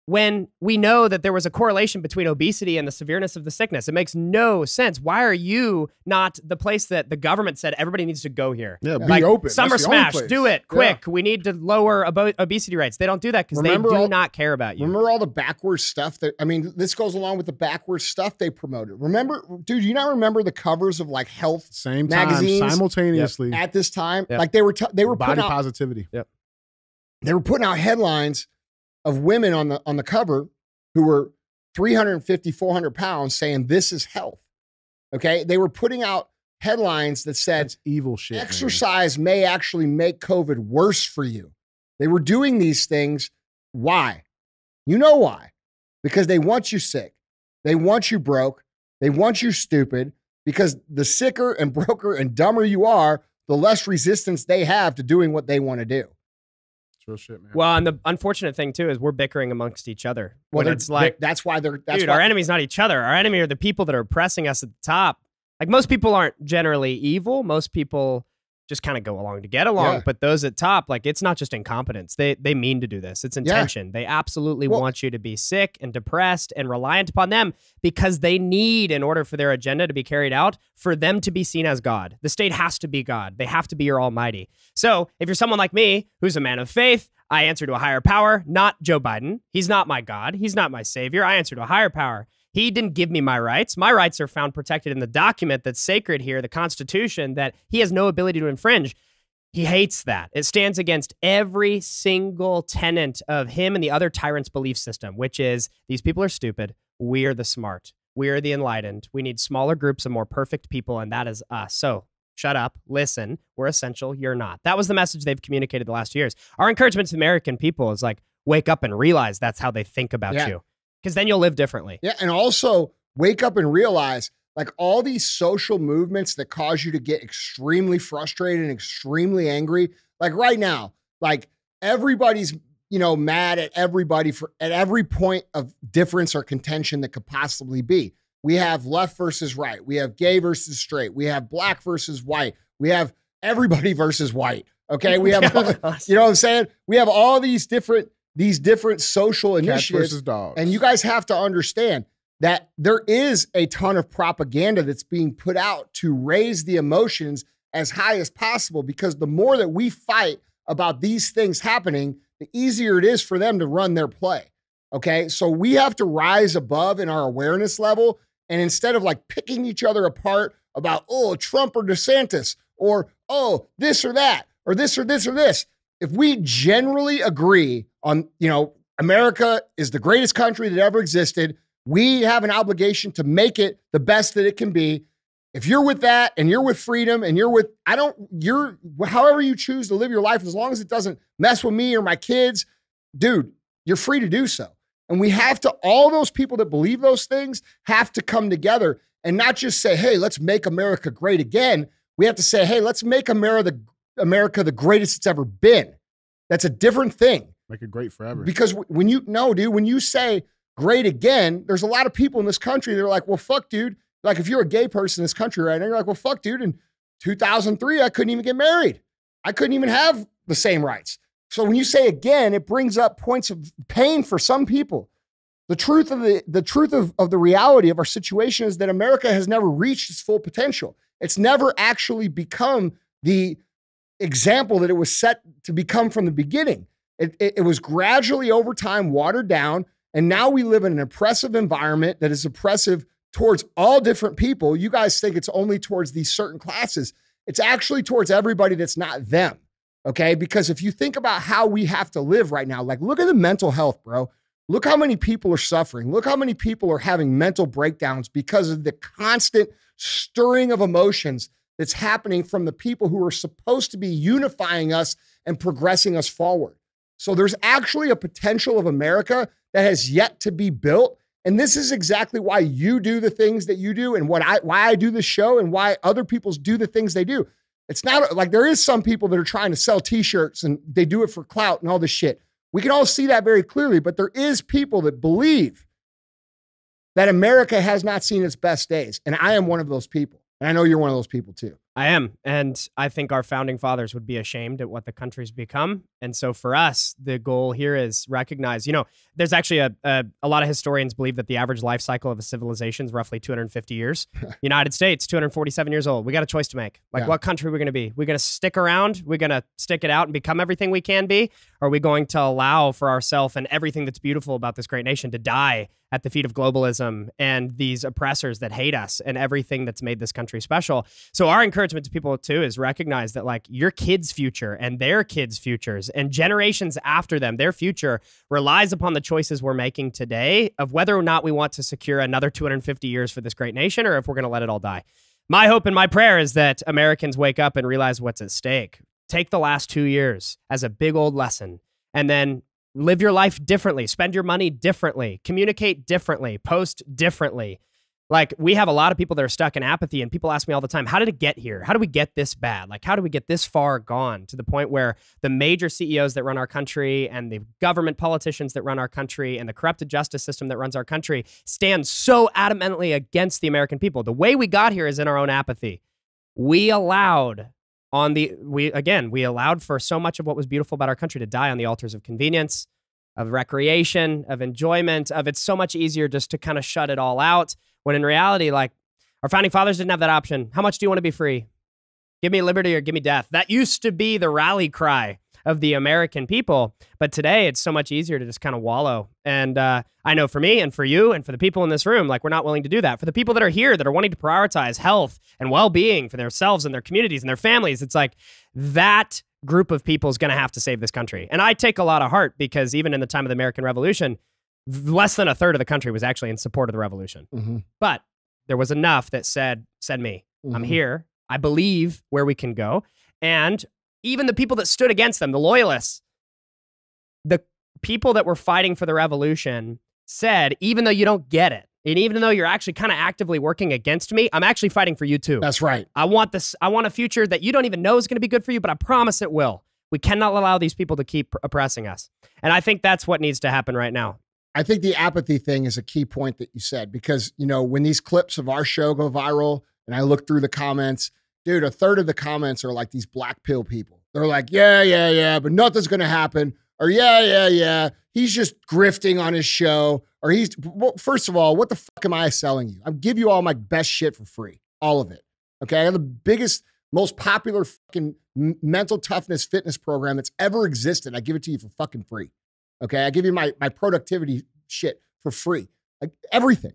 when we know that there was a correlation between obesity and the severeness of the sickness? It makes no sense. Why are you not the place that the government said everybody needs to go here? Yeah, be open. Summer Smash, do it quick. Yeah. We need to lower obesity rates. They don't do that because they do not care about you. Remember all the backwards stuff this goes along with the backwards stuff they promoted. Remember, dude, you not remember the covers of like health magazines simultaneously at this time? Yep. Like they were body positivity. Yep. They were putting out headlines of women on the cover who were 350, 400 pounds saying this is health. Okay. They were putting out headlines that said that's evil shit. Exercise may actually make COVID worse for you. They were doing these things. Why? You know why? Because they want you sick. They want you broke. They want you stupid, because the sicker and broker and dumber you are, the less resistance they have to doing what they want to do. Real shit, man. Well, and the unfortunate thing too is we're bickering amongst each other. Well, it's like that's why our enemy's not each other. Our enemy are the people that are oppressing us at the top. Like most people aren't generally evil. Most people just kind of go along to get along. Yeah. But those at top, like, it's not just incompetence. They mean to do this. It's intention. They absolutely want you to be sick and depressed and reliant upon them because they need, in order for their agenda to be carried out, for them to be seen as God. The state has to be God. They have to be your almighty. So if you're someone like me, who's a man of faith, I answer to a higher power, not Joe Biden. He's not my God. He's not my savior. I answer to a higher power. He didn't give me my rights. My rights are found protected in the document that's sacred here, the Constitution, that he has no ability to infringe. He hates that. It stands against every single tenet of him and the other tyrants' belief system, which is these people are stupid. We are the smart. We are the enlightened. We need smaller groups of more perfect people, and that is us. So shut up, listen, we're essential, you're not. That was the message they've communicated the last 2 years. Our encouragement to the American people is like, wake up and realize that's how they think about you. Because then you'll live differently. Yeah, and also wake up and realize, like, all these social movements that cause you to get extremely frustrated and extremely angry, like right now, like everybody's, mad at everybody at every point of difference or contention that could possibly be. We have left versus right. We have gay versus straight. We have black versus white. We have everybody versus white. Okay. We have, you know what I'm saying? We have all these different social initiatives. Versus dogs. And you guys have to understand that there is a ton of propaganda that's being put out to raise the emotions as high as possible, because the more that we fight about these things happening, the easier it is for them to run their play. Okay. So we have to rise above in our awareness level. And instead of like picking each other apart about, oh, Trump or DeSantis, or, oh, this or that, or this or this or this, if we generally agree on, America is the greatest country that ever existed, we have an obligation to make it the best that it can be. If you're with that and you're with freedom and you're with, however you choose to live your life, as long as it doesn't mess with me or my kids, dude, you're free to do so. And we have to, all those people that believe those things have to come together and not just say, hey, let's make America great again. We have to say, hey, let's make America the greatest it's ever been. That's a different thing. Make it great forever. Because when you say great again, there's a lot of people in this country that are like, well, fuck, dude. Like, if you're a gay person in this country right now, you're like, well, fuck, dude. In 2003, I couldn't even get married. I couldn't even have the same rights. So when you say again, it brings up points of pain for some people. The truth of the reality of our situation is that America has never reached its full potential. It's never actually become the example that it was set to become from the beginning. It was gradually over time watered down, and now we live in an oppressive environment that is oppressive towards all different people. You guys think it's only towards these certain classes. It's actually towards everybody that's not them. Okay, because if you think about how we have to live right now, like, look at the mental health, bro. Look how many people are suffering. Look how many people are having mental breakdowns because of the constant stirring of emotions that's happening from the people who are supposed to be unifying us and progressing us forward. So there's actually a potential of America that has yet to be built. And this is exactly why you do the things that you do, and why I do the show, and why other people do the things they do. It's not like there is some people that are trying to sell t-shirts and they do it for clout and all this shit. We can all see that very clearly, but there is people that believe that America has not seen its best days. And I am one of those people. And I know you're one of those people too. I am. And I think our founding fathers would be ashamed at what the country's become. And so for us, the goal here is recognize, there's actually a lot of historians believe that the average life cycle of a civilization is roughly 250 years. United States, 247 years old. We got a choice to make. Like, what country are we going to be? We're going to stick around. We're going to stick it out and become everything we can be. Or are we going to allow for ourselves and everything that's beautiful about this great nation to die at the feet of globalism and these oppressors that hate us and everything that's made this country special? So our encouragement to people too is recognize that, like, your kids' future and their kids' futures and generations after them, their future relies upon the choices we're making today of whether or not we want to secure another 250 years for this great nation, or if we're going to let it all die. My hope and my prayer is that Americans wake up and realize what's at stake. Take the last 2 years as a big old lesson, and then live your life differently, spend your money differently, communicate differently, post differently. Like, we have a lot of people that are stuck in apathy, and people ask me all the time, how did it get here? How do we get this bad? Like, how do we get this far gone to the point where the major CEOs that run our country and the government politicians that run our country and the corrupted justice system that runs our country stand so adamantly against the American people? The way we got here is in our own apathy. We allowed we allowed for so much of what was beautiful about our country to die on the altars of convenience, of recreation, of enjoyment, of it's so much easier just to kind of shut it all out. When in reality, like, our founding fathers didn't have that option. How much do you want to be free? Give me liberty or give me death. That used to be the rally cry of the American people. But today it's so much easier to just kind of wallow. And I know for me and for you and for the people in this room, like, we're not willing to do that. For the people that are here that are wanting to prioritize health and well-being for themselves and their communities and their families, it's like that group of people is going to have to save this country. And I take a lot of heart because even in the time of the American Revolution, less than a third of the country was actually in support of the revolution. Mm-hmm. But there was enough that said me, I'm here. I believe where we can go. And even the people that stood against them, the loyalists, the people that were fighting for the revolution said, even though you don't get it, and even though you're actually kind of actively working against me, I'm actually fighting for you too. That's right. I want a future that you don't even know is going to be good for you, but I promise it will. We cannot allow these people to keep oppressing us. And I think that's what needs to happen right now. I think the apathy thing is a key point that you said, because, you know, when these clips of our show go viral and I look through the comments, dude, a third of the comments are like these black pill people. They're like, yeah, but nothing's going to happen. Or yeah, he's just grifting on his show. Or well, first of all, what the fuck am I selling you? I'll give you all my best shit for free. All of it. Okay. I have the biggest, most popular fucking mental toughness fitness program that's ever existed. I give it to you for fucking free. Okay. I give you my productivity shit for free. Like everything.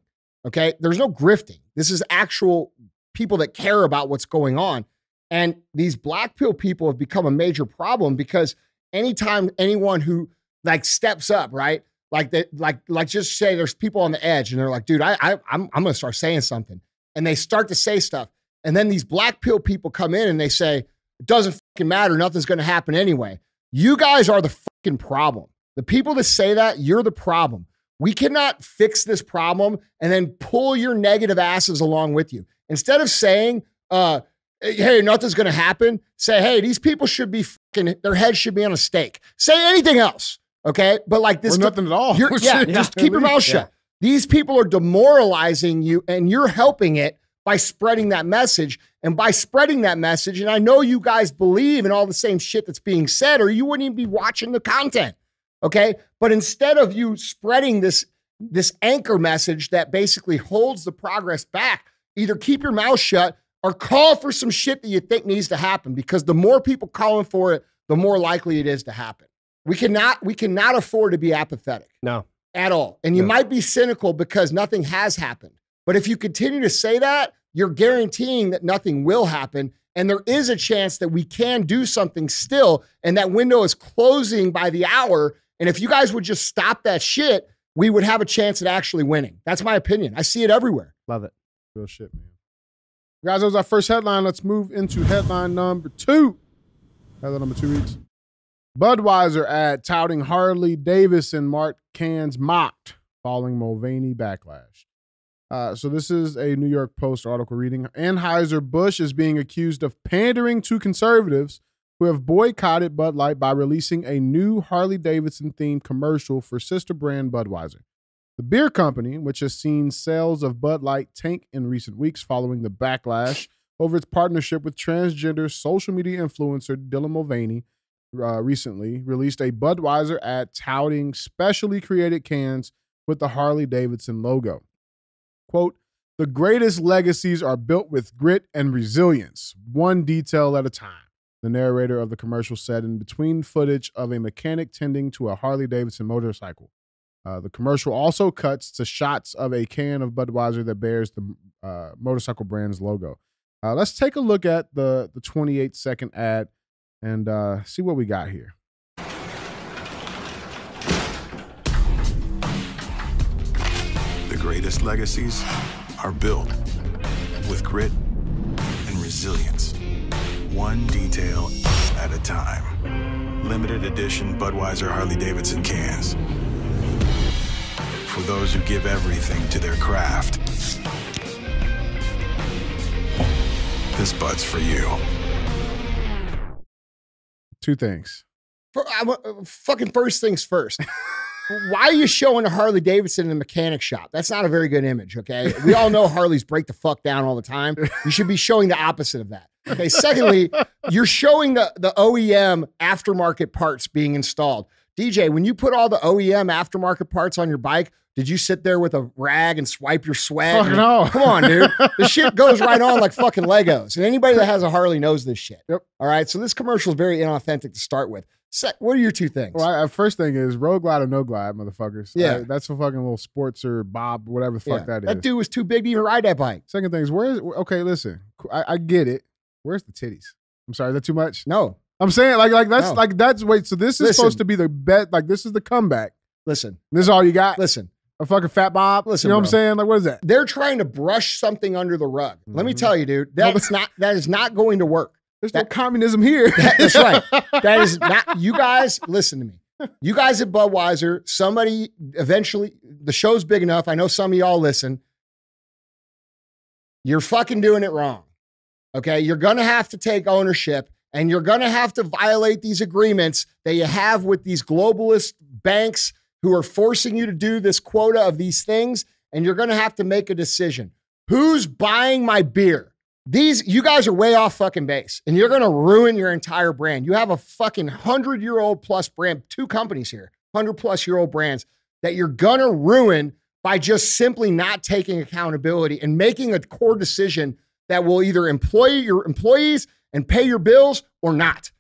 Okay. There's no grifting. This is actual people that care about what's going on. And these black pill people have become a major problem because anytime anyone who like steps up, right? Like that, like just say there's people on the edge and they're like, dude, I'm going to start saying something. And they start to say stuff. And then these black pill people come in and they say, it doesn't fucking matter. Nothing's going to happen anyway. You guys are the fucking problem. The people that say that, you're the problem. We cannot fix this problem and then pull your negative asses along with you. Instead of saying, hey, nothing's going to happen, say, hey, these people should be fucking, their heads should be on a stake. Say anything else, okay? But like this. Or nothing at all. Just keep your mouth shut. Yeah. These people are demoralizing you and you're helping it by spreading that message. And by spreading that message, and I know you guys believe in all the same shit that's being said or you wouldn't even be watching the content, okay? But instead of you spreading this anchor message that basically holds the progress back, either keep your mouth shut or call for some shit that you think needs to happen, because the more people calling for it, the more likely it is to happen. We cannot afford to be apathetic. No. At all. And you might be cynical because nothing has happened. But if you continue to say that, you're guaranteeing that nothing will happen. And there is a chance that we can do something still. And that window is closing by the hour. And if you guys would just stop that shit, we would have a chance at actually winning. That's my opinion. I see it everywhere. Love it. Real shit, man. Guys, that was our first headline. Let's move into headline number 2. Headline number 2 reads, Budweiser ad touting Harley-Davidson marked cans mocked following Mulvaney backlash. So this is a New York Post article reading, Anheuser-Busch is being accused of pandering to conservatives who have boycotted Bud Light by releasing a new Harley-Davidson themed commercial for sister brand Budweiser. The beer company, which has seen sales of Bud Light tank in recent weeks following the backlash over its partnership with transgender social media influencer Dylan Mulvaney, recently released a Budweiser ad touting specially created cans with the Harley-Davidson logo. Quote, the greatest legacies are built with grit and resilience, one detail at a time, the narrator of the commercial said in between footage of a mechanic tending to a Harley-Davidson motorcycle. The commercial also cuts to shots of a can of Budweiser that bears the motorcycle brand's logo. Let's take a look at the 28-second ad and see what we got here. The greatest legacies are built with grit and resilience, one detail at a time. Limited edition Budweiser Harley-Davidson cans. For those who give everything to their craft. This Bud's for you. 2 things. Fucking first things first. Why are you showing a Harley Davidson in a mechanic shop? That's not a very good image, okay? We all know Harleys break the fuck down all the time. You should be showing the opposite of that. Okay. Secondly, you're showing the OEM aftermarket parts being installed. DJ, when you put all the OEM aftermarket parts on your bike, did you sit there with a rag and swipe your sweat? Fuck no. Come on, dude. The shit goes right on like fucking Legos. And anybody that has a Harley knows this shit. Yep. All right. So this commercial is very inauthentic to start with. What are your two things? Well, first thing is road glide or no glide, motherfuckers. Yeah. That's a fucking little sports or Bob, whatever the fuck that is. That dude was too big to even ride that bike. Second thing is, okay, listen, I get it. Where's the titties? I'm sorry, is that too much? No. I'm saying wait, so this is supposed to be the bet, like this is the comeback. Listen. This is all you got? Listen. A fucking fat Bob? Listen, you know bro. what I'm saying? Like, what is that? They're trying to brush something under the rug. Let me tell you, dude, that is not going to work. There's no communism here. That's right. That is not, you guys, listen to me. You guys at Budweiser, somebody eventually, the show's big enough. I know some of y'all listen. You're fucking doing it wrong. Okay. You're going to have to take ownership and you're going to have to violate these agreements that you have with these globalist banks who are forcing you to do this quota of these things. And you're going to have to make a decision. Who's buying my beer? You guys are way off fucking base and you're going to ruin your entire brand. You have a fucking 100-year-old plus brand, two companies here, 100-plus-year-old brands that you're going to ruin by just simply not taking accountability and making a core decision that will either employ your employees and pay your bills or not.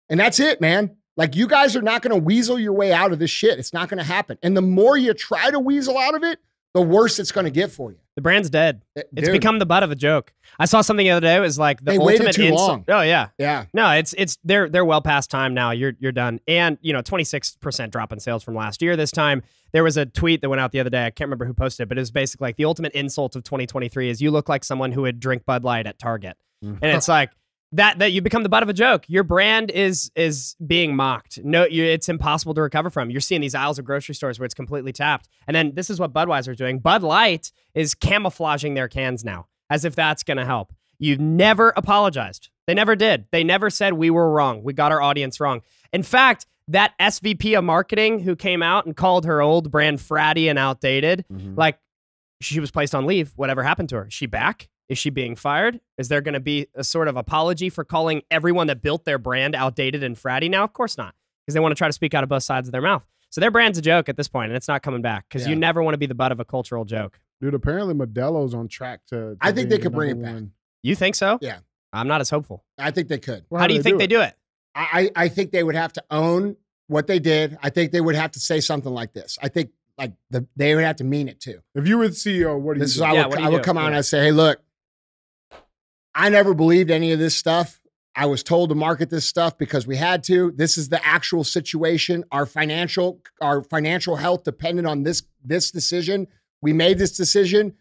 And that's it, man. Like you guys are not going to weasel your way out of this shit. It's not going to happen. And the more you try to weasel out of it, the worse it's going to get for you. The brand's dead. It's Dude. become the butt of a joke. I saw something the other day. It was like the They ultimate waited too insult. long. Oh yeah. Yeah. No, they're well past time now. You're done. And 26% drop in sales from last year. This time there was a tweet that went out the other day. I can't remember who posted it, but it was basically like the ultimate insult of 2023 is you look like someone who would drink Bud Light at Target. And it's like that you become the butt of a joke. Your brand is being mocked. No, it's impossible to recover from. You're seeing these aisles of grocery stores where it's completely tapped. And then this is what Budweiser is doing. Bud Light is camouflaging their cans now as if that's going to help. You never apologized. They never did. They never said we were wrong. We got our audience wrong. In fact, that SVP of marketing who came out and called her old brand fratty and outdated, like she was placed on leave. Whatever happened to her? Is she back? Is she being fired? Is there going to be a sort of apology for calling everyone that built their brand outdated and fratty now? Of course not, because they want to try to speak out of both sides of their mouth. So their brand's a joke at this point, and it's not coming back because you never want to be the butt of a cultural joke. Dude, apparently Modelo's on track to I think they could bring it back. You think so? Yeah. I'm not as hopeful. I think they could. Well, How do you think they do it? I think they would have to own what they did. I think they would have to say something like this. I think they would have to mean it too. If you were the CEO, what do you do? I would come out and I'd say, hey, look, I never believed any of this stuff. I was told to market this stuff because we had to. This is the actual situation. Our financial health depended on this decision. We made this decision.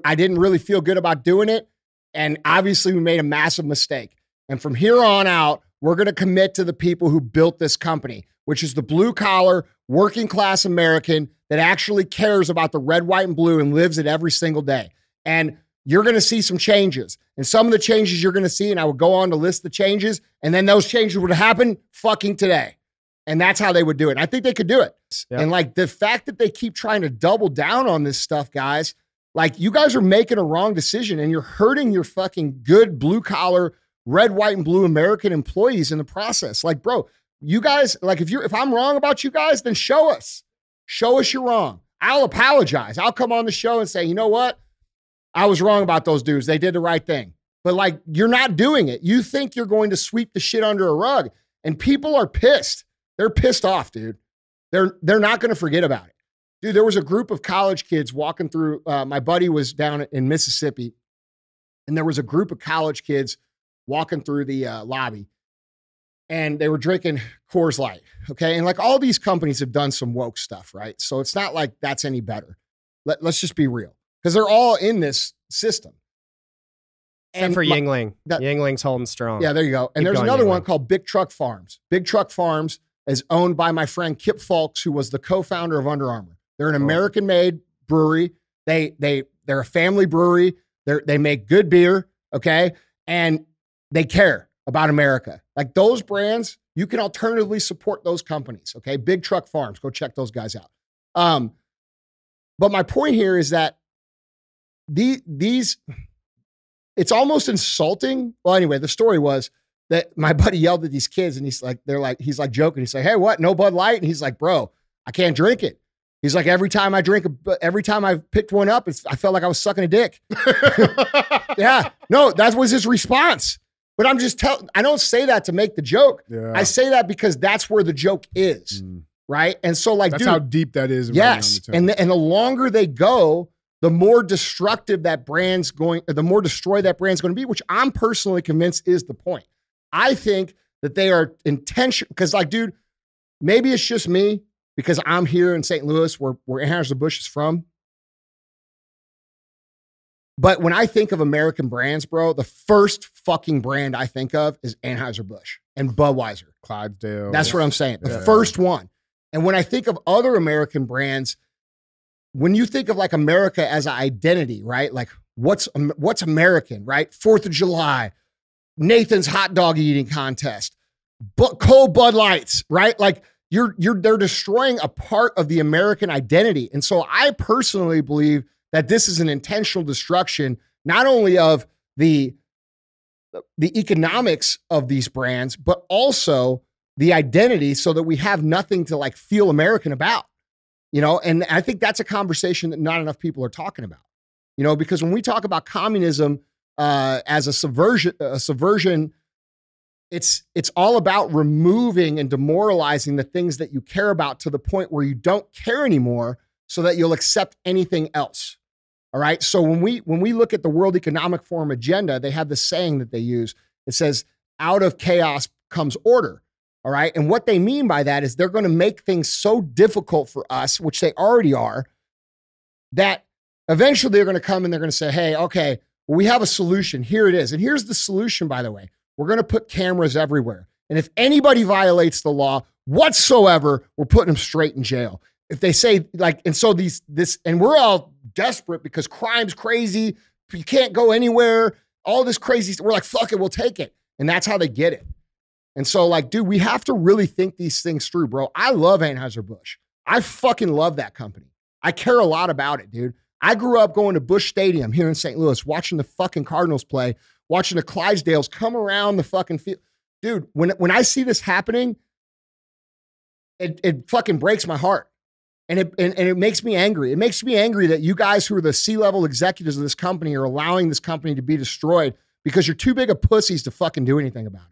I didn't really feel good about doing it. And obviously we made a massive mistake. And from here on out, we're going to commit to the people who built this company, which is the blue collar, working class American that actually cares about the red, white, and blue and lives it every single day. And you're going to see some changes. And some of the changes you're going to see, and I would go on to list the changes, and then those changes would happen fucking today. And that's how they would do it. And I think they could do it. Yeah. And like the fact that they keep trying to double down on this stuff, guys, like you guys are making a wrong decision and you're hurting your fucking good blue collar, red, white, and blue American employees in the process. Like, bro, you guys, like if I'm wrong about you guys, then show us you're wrong. I'll apologize. I'll come on the show and say, you know what? I was wrong about those dudes. They did the right thing. But like, you're not doing it. You think you're going to sweep the shit under a rug, and people are pissed. They're pissed off, dude. They're not going to forget about it. Dude, there was a group of college kids walking through. My buddy was down in Mississippi, and there was a group of college kids walking through the lobby, and they were drinking Coors Light, okay? And like all these companies have done some woke stuff, right? So it's not like that's any better. Let's just be real. Because they're all in this system. Except for Yingling. Yingling's holding strong. Yeah, there you go. And there's another one called Big Truck Farms. Big Truck Farms is owned by my friend Kip Fulks, who was the co-founder of Under Armour. They're an American-made brewery. They're a family brewery. They make good beer, okay? And they care about America. Like those brands, you can alternatively support those companies, okay? Big Truck Farms. Go check those guys out. But my point here is that these it's almost insulting. Well, anyway, the story was that my buddy yelled at these kids and he's like joking. He's like, hey, what? No Bud Light? And he's like, bro, I can't drink it. He's like, every time I picked one up, I felt like I was sucking a dick. Yeah, no, that was his response. But I'm just I don't say that to make the joke. Yeah. I say that because that's where the joke is, right? And so like, that's how deep that is. Yes, and the longer they go, the more destructive that brand's going, the more destroyed that brand's going to be, which I'm personally convinced is the point. I think that they are intentional because, like, dude, maybe it's just me because I'm here in St. Louis where Anheuser-Busch is from. But when I think of American brands, bro, the first fucking brand I think of is Anheuser-Busch and Budweiser. Clydesdale. That's what I'm saying. The first one. And when I think of other American brands, when you think of like America as an identity, right? Like what's American, right? 4th of July, Nathan's hot dog eating contest, cold Bud Lights, right? Like they're destroying a part of the American identity. And so I personally believe that this is an intentional destruction, not only of the economics of these brands, but also the identity so that we have nothing to like feel American about, you know? And I think that's a conversation that not enough people are talking about, you know, because when we talk about communism as a subversion, it's all about removing and demoralizing the things that you care about to the point where you don't care anymore so that you'll accept anything else. All right. So when we look at the World Economic Forum agenda, they have this saying that they use. It says, out of chaos comes order. All right. And what they mean by that is they're going to make things so difficult for us, which they already are, that eventually they're going to come and they're going to say, hey, okay, well, we have a solution. Here it is. And here's the solution, by the way. We're going to put cameras everywhere. And if anybody violates the law whatsoever, we're putting them straight in jail. If they say like, and so and we're all desperate because crime's crazy. You can't go anywhere. All this crazy stuff. We're like, fuck it, we'll take it. And that's how they get it. And so like, dude, we have to really think these things through, bro. I love Anheuser-Busch. I fucking love that company. I care a lot about it, dude. I grew up going to Busch Stadium here in St. Louis, watching the fucking Cardinals play, watching the Clydesdales come around the fucking field. Dude, when I see this happening, it fucking breaks my heart. And it makes me angry. It makes me angry that you guys who are the C-level executives of this company are allowing this company to be destroyed because you're too big of pussies to fucking do anything about it.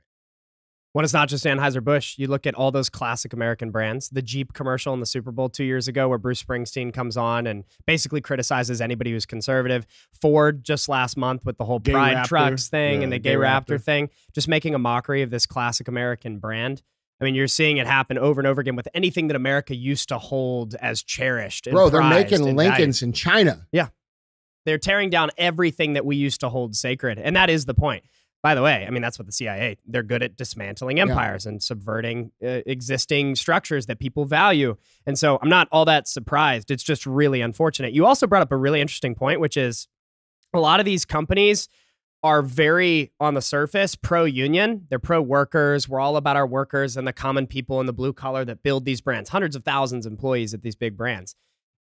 Well, it's not just Anheuser-Busch. You look at all those classic American brands. The Jeep commercial in the Super Bowl 2 years ago where Bruce Springsteen comes on and basically criticizes anybody who's conservative. Ford just last month with the whole Pride Trucks thing and the Gay Raptor thing, just making a mockery of this classic American brand. I mean, you're seeing it happen over and over again with anything that America used to hold as cherished. And bro, they're making Lincolns in China. Yeah. They're tearing down everything that we used to hold sacred. And that is the point. By the way, I mean, that's what the CIA, they're good at dismantling empires and subverting existing structures that people value. And so I'm not all that surprised. It's just really unfortunate. You also brought up a really interesting point, which is a lot of these companies are very, on the surface, pro-union. They're pro-workers. We're all about our workers and the common people in the blue collar that build these brands. Hundreds of thousands of employees at these big brands.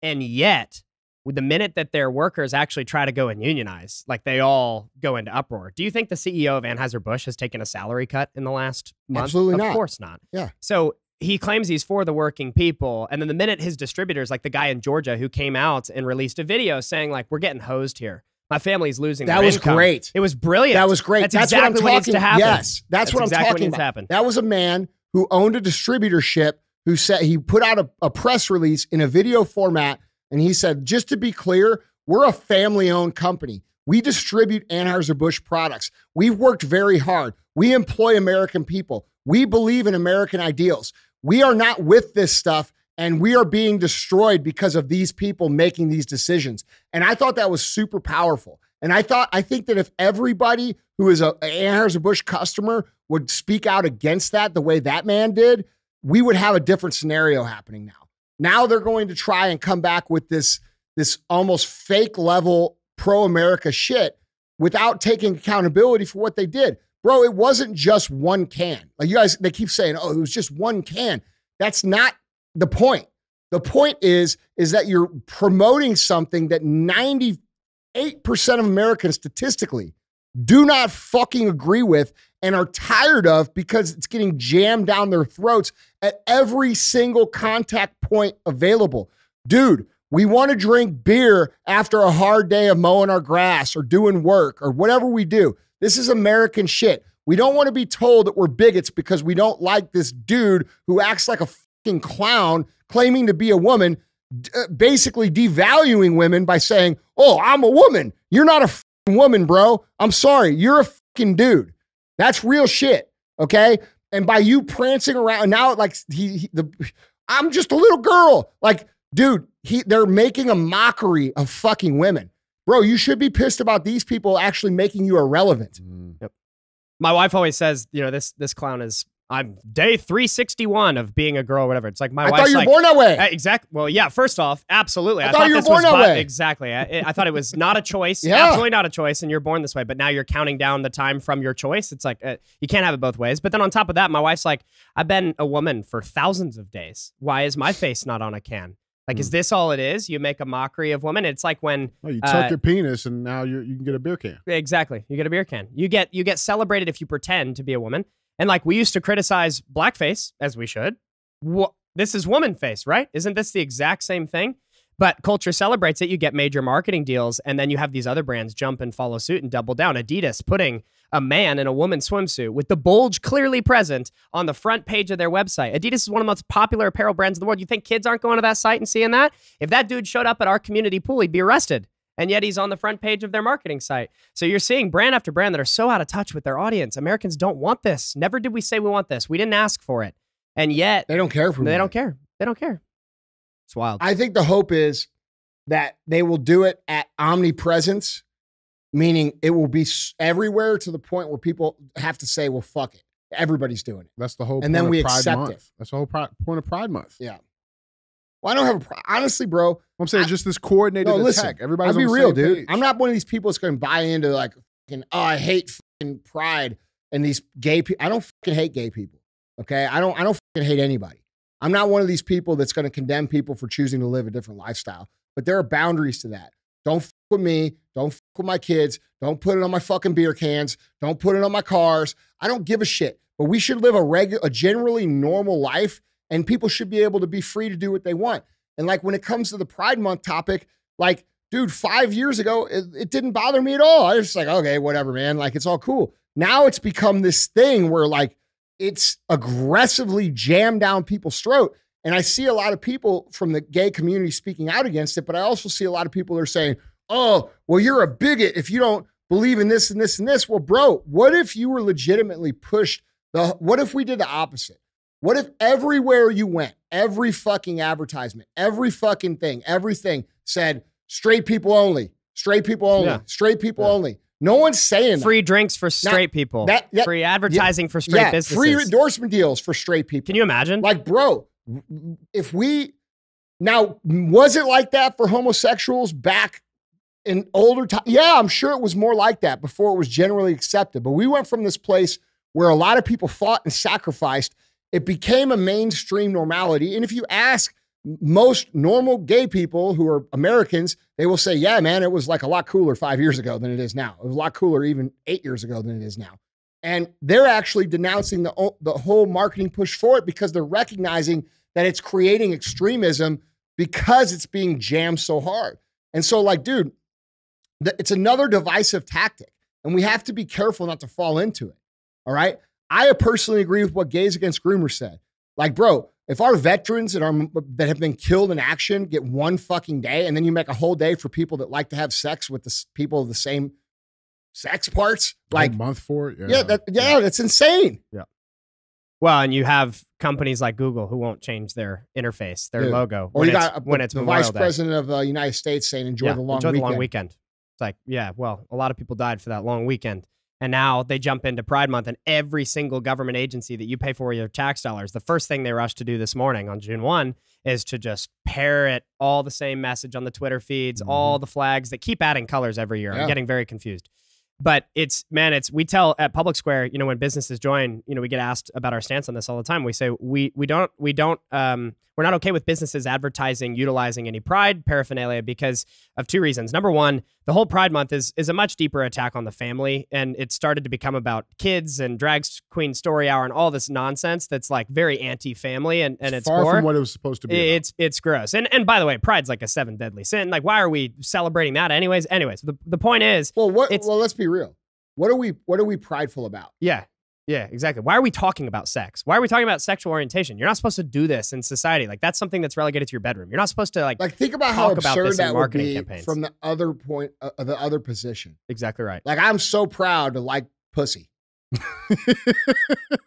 And yet, with the minute that their workers actually try to go and unionize, like they all go into uproar. Do you think the CEO of Anheuser-Busch has taken a salary cut in the last month? Absolutely not. Of course not. Yeah. So he claims he's for the working people. And then the minute his distributors, like the guy in Georgia who came out and released a video saying like, we're getting hosed here. My family's losing their income. Great. It was brilliant. That was great. That's exactly what needs to happen. Yes, that's what I'm talking about. That was a man who owned a distributorship who said he put out a press release in a video format. And he said, just to be clear, we're a family-owned company. We distribute Anheuser-Busch products. We've worked very hard. We employ American people. We believe in American ideals. We are not with this stuff, and we are being destroyed because of these people making these decisions. And I thought that was super powerful. And I think that if everybody who is an Anheuser-Busch customer would speak out against that the way that man did, we would have a different scenario happening now. Now they're going to try and come back with this almost fake level pro-America shit without taking accountability for what they did. Bro, it wasn't just one can. Like you guys, they keep saying, oh, it was just one can. That's not the point. The point is that you're promoting something that 98% of Americans statistically do not fucking agree with and are tired of because it's getting jammed down their throats at every single contact point available. Dude, we want to drink beer after a hard day of mowing our grass or doing work or whatever we do. This is American shit. We don't want to be told that we're bigots because we don't like this dude who acts like a fucking clown claiming to be a woman, basically devaluing women by saying, oh, I'm a woman. You're not a fucking woman, bro. I'm sorry. You're a fucking dude. That's real shit. Okay. And by you prancing around now, like I'm just a little girl. Like, dude, they're making a mockery of fucking women. Bro, you should be pissed about these people actually making you irrelevant. Yep. My wife always says, you know, this clown is, I'm day 361 of being a girl or whatever. It's like my wife's thought you were like, born that way. Exactly. Well, yeah, first off, absolutely. I thought you were born that way. Exactly. I thought it was not a choice. Yeah. Absolutely not a choice, and you're born this way. But now you're counting down the time from your choice. It's like, you can't have it both ways. But then on top of that, my wife's like, I've been a woman for thousands of days. Why is my face not on a can? Like, is this all it is? You make a mockery of women? It's like when... Well, you tuck your penis and now you can get a beer can. Exactly. You get a beer can. You get celebrated if you pretend to be a woman. And like we used to criticize blackface, as we should. This is woman face, right? Isn't this the exact same thing? But culture celebrates it. You get major marketing deals, and then you have these other brands jump and follow suit and double down. Adidas putting a man in a woman's swimsuit with the bulge clearly present on the front page of their website. Adidas is one of the most popular apparel brands in the world. You think kids aren't going to that site and seeing that? If that dude showed up at our community pool, he'd be arrested. And yet he's on the front page of their marketing site. So you're seeing brand after brand that are so out of touch with their audience. Americans don't want this. Never did we say we want this. We didn't ask for it. And yet... They don't care for me. They don't care. They don't care. It's wild. I think the hope is that they will do it at omnipresence, meaning it will be everywhere to the point where people have to say, well, fuck it. Everybody's doing it. That's the whole and point then we of Pride accept Month. it. That's the whole point of Pride Month. Yeah. Well, I don't have honestly, bro. I'm saying just this coordinated attack. Listen, Everybody's I'll be on the real, same dude. page. I'm not one of these people that's going to buy into like, fucking, oh, I hate fucking Pride and these gay people. I don't fucking hate gay people. Okay. I don't fucking hate anybody. I'm not one of these people that's going to condemn people for choosing to live a different lifestyle, but there are boundaries to that. Don't fuck with me. Don't fuck with my kids. Don't put it on my fucking beer cans. Don't put it on my cars. I don't give a shit, but we should live a generally normal life, and people should be able to be free to do what they want. And like when it comes to the Pride Month topic, like, dude, 5 years ago, it didn't bother me at all. I was just like, okay, whatever, man. Like, it's all cool. Now it's become this thing where like, it's aggressively jammed down people's throat. And I see a lot of people from the gay community speaking out against it, but I also see a lot of people that are saying, oh, well, you're a bigot if you don't believe in this and this and this. Well, bro, what if you were legitimately pushed? What if we did the opposite? What if everywhere you went, every fucking advertisement, every fucking thing, everything said straight people only, straight people only, straight people only. No one's saying free drinks for straight people, free advertising for straight businesses, free endorsement deals for straight people. Can you imagine? Like, bro, if now, was it like that for homosexuals back in older time? Yeah, I'm sure it was more like that before it was generally accepted. But we went from this place where a lot of people fought and sacrificed. It became a mainstream normality. And if you ask most normal gay people who are Americans, they will say, yeah, man, it was like a lot cooler 5 years ago than it is now. It was a lot cooler even 8 years ago than it is now. And they're actually denouncing the whole marketing push for it because they're recognizing that it's creating extremism because it's being jammed so hard. And so like, dude, it's another divisive tactic, and we have to be careful not to fall into it. All right. I personally agree with what Gays Against Groomers said. Like, bro, if our veterans that have been killed in action get one fucking day, and then you make a whole day for people that like to have sex with the people of the same sex parts, like a month for it. That's insane. Yeah. Well, and you have companies like Google who won't change their interface, their logo. Or when it's the vice president of the United States saying, enjoy the long weekend. It's like, yeah, well, a lot of people died for that long weekend. And now they jump into Pride Month, and every single government agency that you pay for your tax dollars, the first thing they rushed to do this morning on June 1 is to just parrot all the same message on the Twitter feeds, all the flags that keep adding colors every year. I'm getting very confused. But we tell at PublicSq, you know, when businesses join, you know, we get asked about our stance on this all the time. We say we're not okay with businesses advertising, utilizing any Pride paraphernalia because of two reasons. Number one, the whole Pride Month is a much deeper attack on the family, and it started to become about kids and drag queen story hour and all this nonsense that's like very anti-family and it's far from what it was supposed to be. It's gross. And by the way, Pride's like a 7 deadly sin. Like, why are we celebrating that anyways? Anyways, the point is, well, let's be real. What are we prideful about? Yeah, exactly. Why are we talking about sex? Why are we talking about sexual orientation? You're not supposed to do this in society. Like, that's something that's relegated to your bedroom. You're not supposed to like think about how absurd that would be campaigns. from the other point, the other position. Exactly right. Like, I'm so proud to like pussy.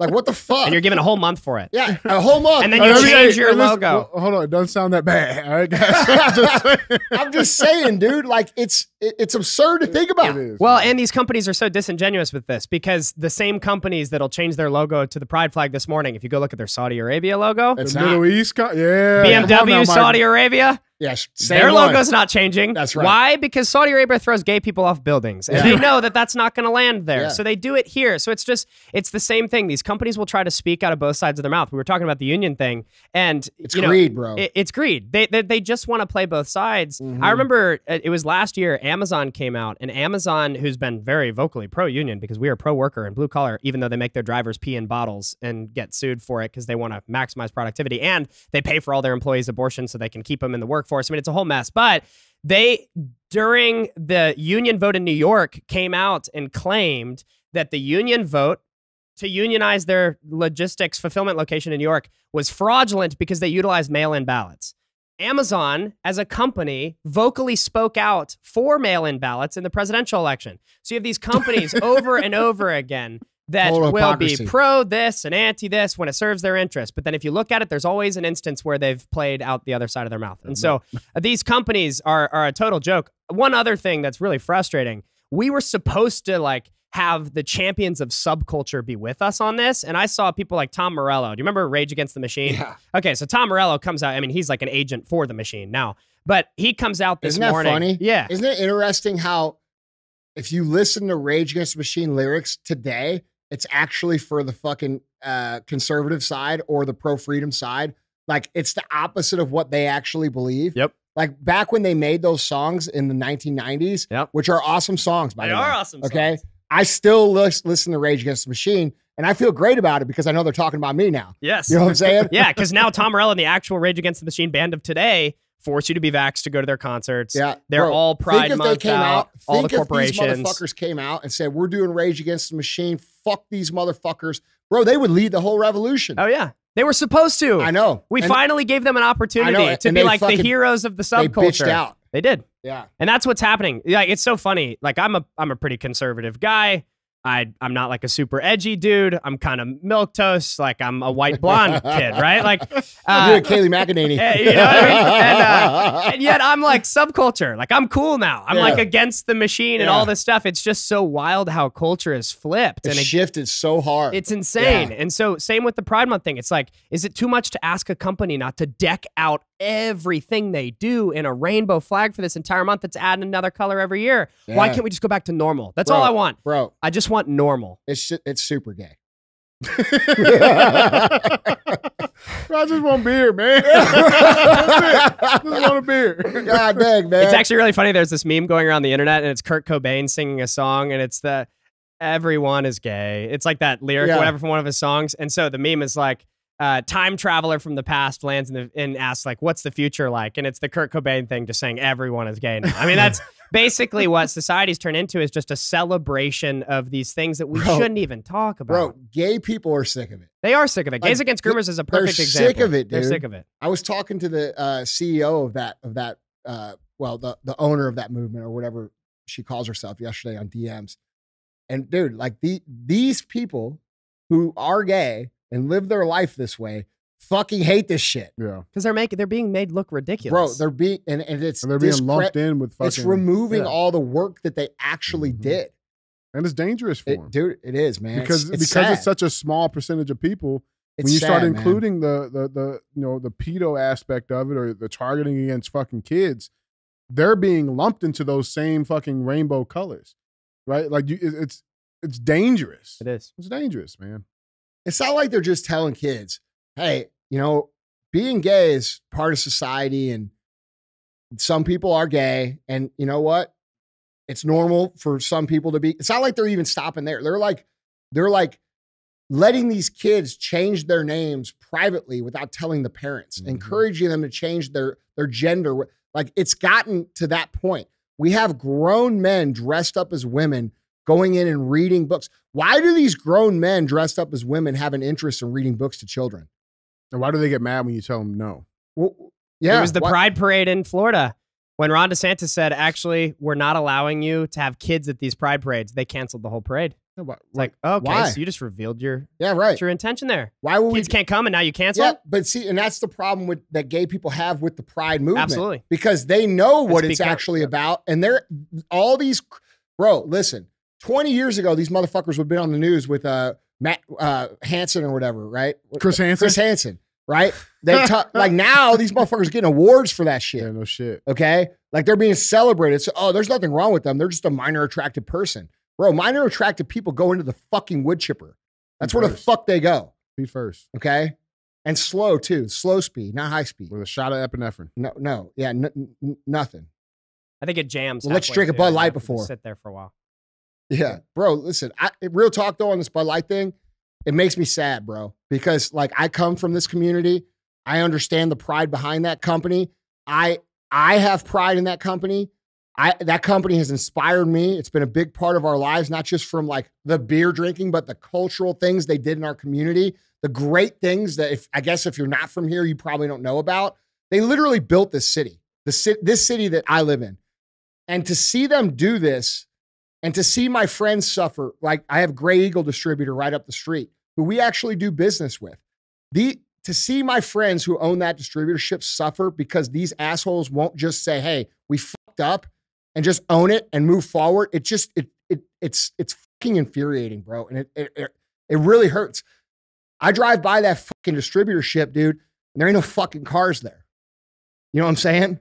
Like, what the fuck? And you're given a whole month for it. Yeah, a whole month. And then you change your logo. Hold on, it doesn't sound that bad. All right, guys. I'm just saying, dude. Like, it's absurd to think about. It is, well, man. and these companies are so disingenuous with this because the same companies that'll change their logo to the pride flag this morning, if you go look at their Saudi Arabia logo, It's the not. Middle East, BMW Saudi Arabia. Yes, Their logo's not changing. That's right. Why? Because Saudi Arabia throws gay people off buildings, and they know that that's not going to land there. Yeah. So they do it here. So it's the same thing. These companies will try to speak out of both sides of their mouth. We were talking about the union thing, and It's greed, bro. It's greed. They just want to play both sides. Mhm. I remember it was last year. Amazon came out, and Amazon, who's been very vocally pro-union because we are pro-worker and blue collar, even though they make their drivers pee in bottles and get sued for it because they want to maximize productivity, and they pay for all their employees' abortions so they can keep them in the workforce. I mean, it's a whole mess. But they, during the union vote in New York, came out and claimed that the union vote to unionize their logistics fulfillment location in New York was fraudulent because they utilized mail-in ballots. Amazon, as a company, vocally spoke out for mail-in ballots in the presidential election. So you have these companies over and over again that Total will be hypocrisy. pro this and anti this when it serves their interest. But then if you look at it, there's always an instance where they've played out the other side of their mouth. And so these companies are a total joke. One other thing that's really frustrating, we were supposed to like have the champions of subculture be with us on this. And I saw people like Tom Morello. Do you remember Rage Against the Machine? Yeah. Okay, so Tom Morello comes out. I mean, he's like an agent for the machine now. But he comes out this Isn't that morning. funny? Yeah. Isn't it interesting how if you listen to Rage Against the Machine lyrics today, it's actually for the fucking conservative side or the pro-freedom side. Like, it's the opposite of what they actually believe. Yep. Like, back when they made those songs in the 1990s, Yep. which are awesome songs, by They the way. are awesome Okay. songs. I still listen to Rage Against the Machine, and I feel great about it because I know they're talking about me now. Yes. You know what I'm saying? Yeah, because now Tom Morello and the actual Rage Against the Machine band of today force you to be vaxxed to go to their concerts. Yeah. They're Bro, all Pride think if Month they came out, all the think if these corporations. motherfuckers came out and said, we're doing Rage Against the Machine, fuck these motherfuckers. Bro, they would lead the whole revolution. Oh, yeah. They were supposed to. I know. We And finally gave them an opportunity I know, to and be they like the fucking- heroes of the they subculture. bitched out. They did. Yeah. And that's what's happening. Like, it's so funny. Like, I'm a pretty conservative guy. I'm not like a super edgy dude. I'm kind of milquetoast. Like, I'm a white blonde kid, right? Like, You're Kaylee McEnany. you know what I mean? And yet I'm like subculture. Like, I'm cool now. I'm Yeah. like against the machine and Yeah. all this stuff. It's just so wild how culture is flipped. It And shifted so hard. it's insane. Yeah. And so same with the Pride Month thing. It's like, is it too much to ask a company not to deck out everything they do in a rainbow flag for this entire month that's adding another color every year? Why Yeah. can't we just go back to normal? That's Bro, all I want. Bro, I just want normal. it's super gay. I just want beer, man. That's it. Just want a beer. God dang, man. It's actually really funny. There's this meme going around the internet, and it's Kurt Cobain singing a song, and it's the everyone is gay. It's like that lyric, Yeah. or whatever, from one of his songs. And so the meme is like, time traveler from the past lands and asks like, what's the future like? And it's the Kurt Cobain thing, just saying everyone is gay now. I mean, that's basically what society's turned into, is just a celebration of these things that we Bro. shouldn't even talk about. Bro, gay people are sick of it. They are sick of it. Gays Like, Against Groomers is a they're perfect example. sick of it, They're dude. sick of it. I was talking to the CEO of that the owner of that movement or whatever she calls herself yesterday on DMs. And dude, like these people who are gay and live their life this way fucking hate this shit. Yeah. Because they're being made look ridiculous. Bro, they're being and it's And they're being lumped in with fucking. it's removing yeah. all the work that they actually Mhm. did. And it's dangerous for them. Dude, it is, man. Because it's because it's sad. such a small percentage of people. It's When you start sad, man. including the the pedo aspect of it, or the targeting against fucking kids, they're being lumped into those same fucking rainbow colors, right? Like it's dangerous. It is. It's dangerous, man. It's not like they're just telling kids, hey, you know, being gay is part of society and some people are gay. And you know what? It's normal for some people to be. It's not like they're even stopping there. They're like letting these kids change their names privately without telling the parents, encouraging them to change their gender. Like, it's gotten to that point. We have grown men dressed up as women going in and reading books. Why do these grown men dressed up as women have an interest in reading books to children? And why do they get mad when you tell them no? Well, yeah. It was the Pride Parade in Florida. When Ron DeSantis said, actually, we're not allowing you to have kids at these Pride Parades, they canceled the whole parade. It's like, okay, why? so you just revealed your intention there. Why would kids can't come and now you cancel? Yeah, but see, and that's the problem that gay people have with the Pride movement. Absolutely. Because they know what it's actually about. And they're all these, bro, listen, 20 years ago, these motherfuckers would have been on the news with Matt Hansen or whatever, right? Chris Hansen, right? They like now these motherfuckers are getting awards for that shit. Yeah, no shit. Okay? Like they're being celebrated. So, there's nothing wrong with them. They're just a minor attracted person. Bro, minor attracted people go into the fucking wood chipper. That's where the fuck they go. Speed first. Okay? And slow too. Slow speed, not high speed. With a shot of epinephrine. No. Yeah, nothing. I think it jams. Well, let's drink a Bud Light before. Sit there for a while. Yeah. Bro, listen, real talk though on this Bud Light thing, it makes me sad, bro. Because like I come from this community. I understand the pride behind that company. I have pride in that company. That company has inspired me. It's been a big part of our lives, not just from like the beer drinking, but the cultural things they did in our community, the great things that if you're not from here, you probably don't know about. They literally built this city, this city that I live in. And to see them do this and to see my friends suffer, like I have Gray Eagle distributor right up the street who we actually do business with. To see my friends who own that distributorship suffer because these assholes won't just say, hey, we fucked up, and just own it and move forward. It's fucking infuriating, bro. And it really hurts. I drive by that fucking distributorship, dude, and there ain't no fucking cars there. You know what I'm saying?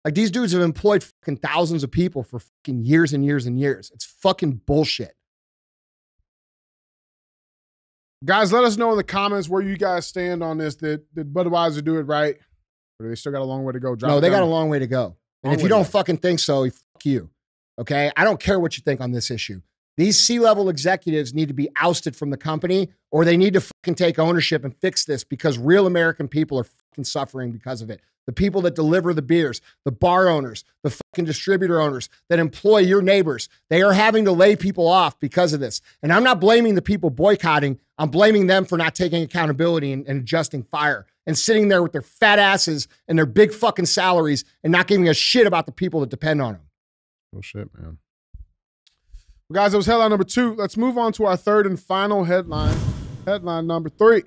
Like these dudes have employed fucking thousands of people for fucking years and years and years. It's fucking bullshit. Guys, let us know in the comments where you guys stand on this. Did Budweiser do it right? Or do they still got a long way to go? No, they got a long way to go. And if you don't fucking think so, fuck you. Okay? I don't care what you think on this issue. These C-level executives need to be ousted from the company or they need to fucking take ownership and fix this because real American people are fucking suffering because of it. The people that deliver the beers, the bar owners, the fucking distributor owners that employ your neighbors, they are having to lay people off because of this. And I'm not blaming the people boycotting. I'm blaming them for not taking accountability and adjusting fire and sitting there with their fat asses and their big fucking salaries and not giving a shit about the people that depend on them. Oh shit, man. Well, guys, that was headline number 2. Let's move on to our third and final headline. Headline number 3.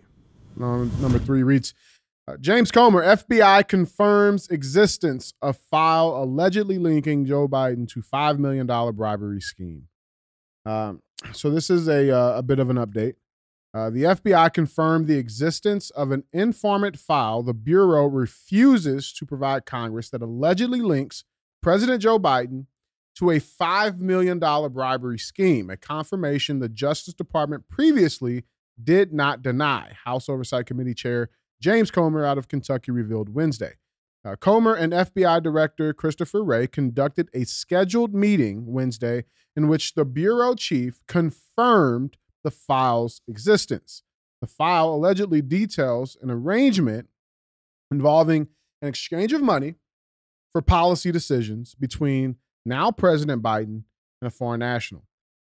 Number 3 reads, James Comer, FBI confirms existence of file allegedly linking Joe Biden to $5 million bribery scheme. So this is a bit of an update. The FBI confirmed the existence of an informant file the Bureau refuses to provide Congress that allegedly links President Joe Biden to a $5 million bribery scheme, a confirmation the Justice Department previously did not deny. House Oversight Committee Chair James Comer out of Kentucky revealed Wednesday. Comer and FBI Director Christopher Wray conducted a scheduled meeting Wednesday in which the Bureau chief confirmed the file's existence. The file allegedly details an arrangement involving an exchange of money for policy decisions between now President Biden and a foreign national.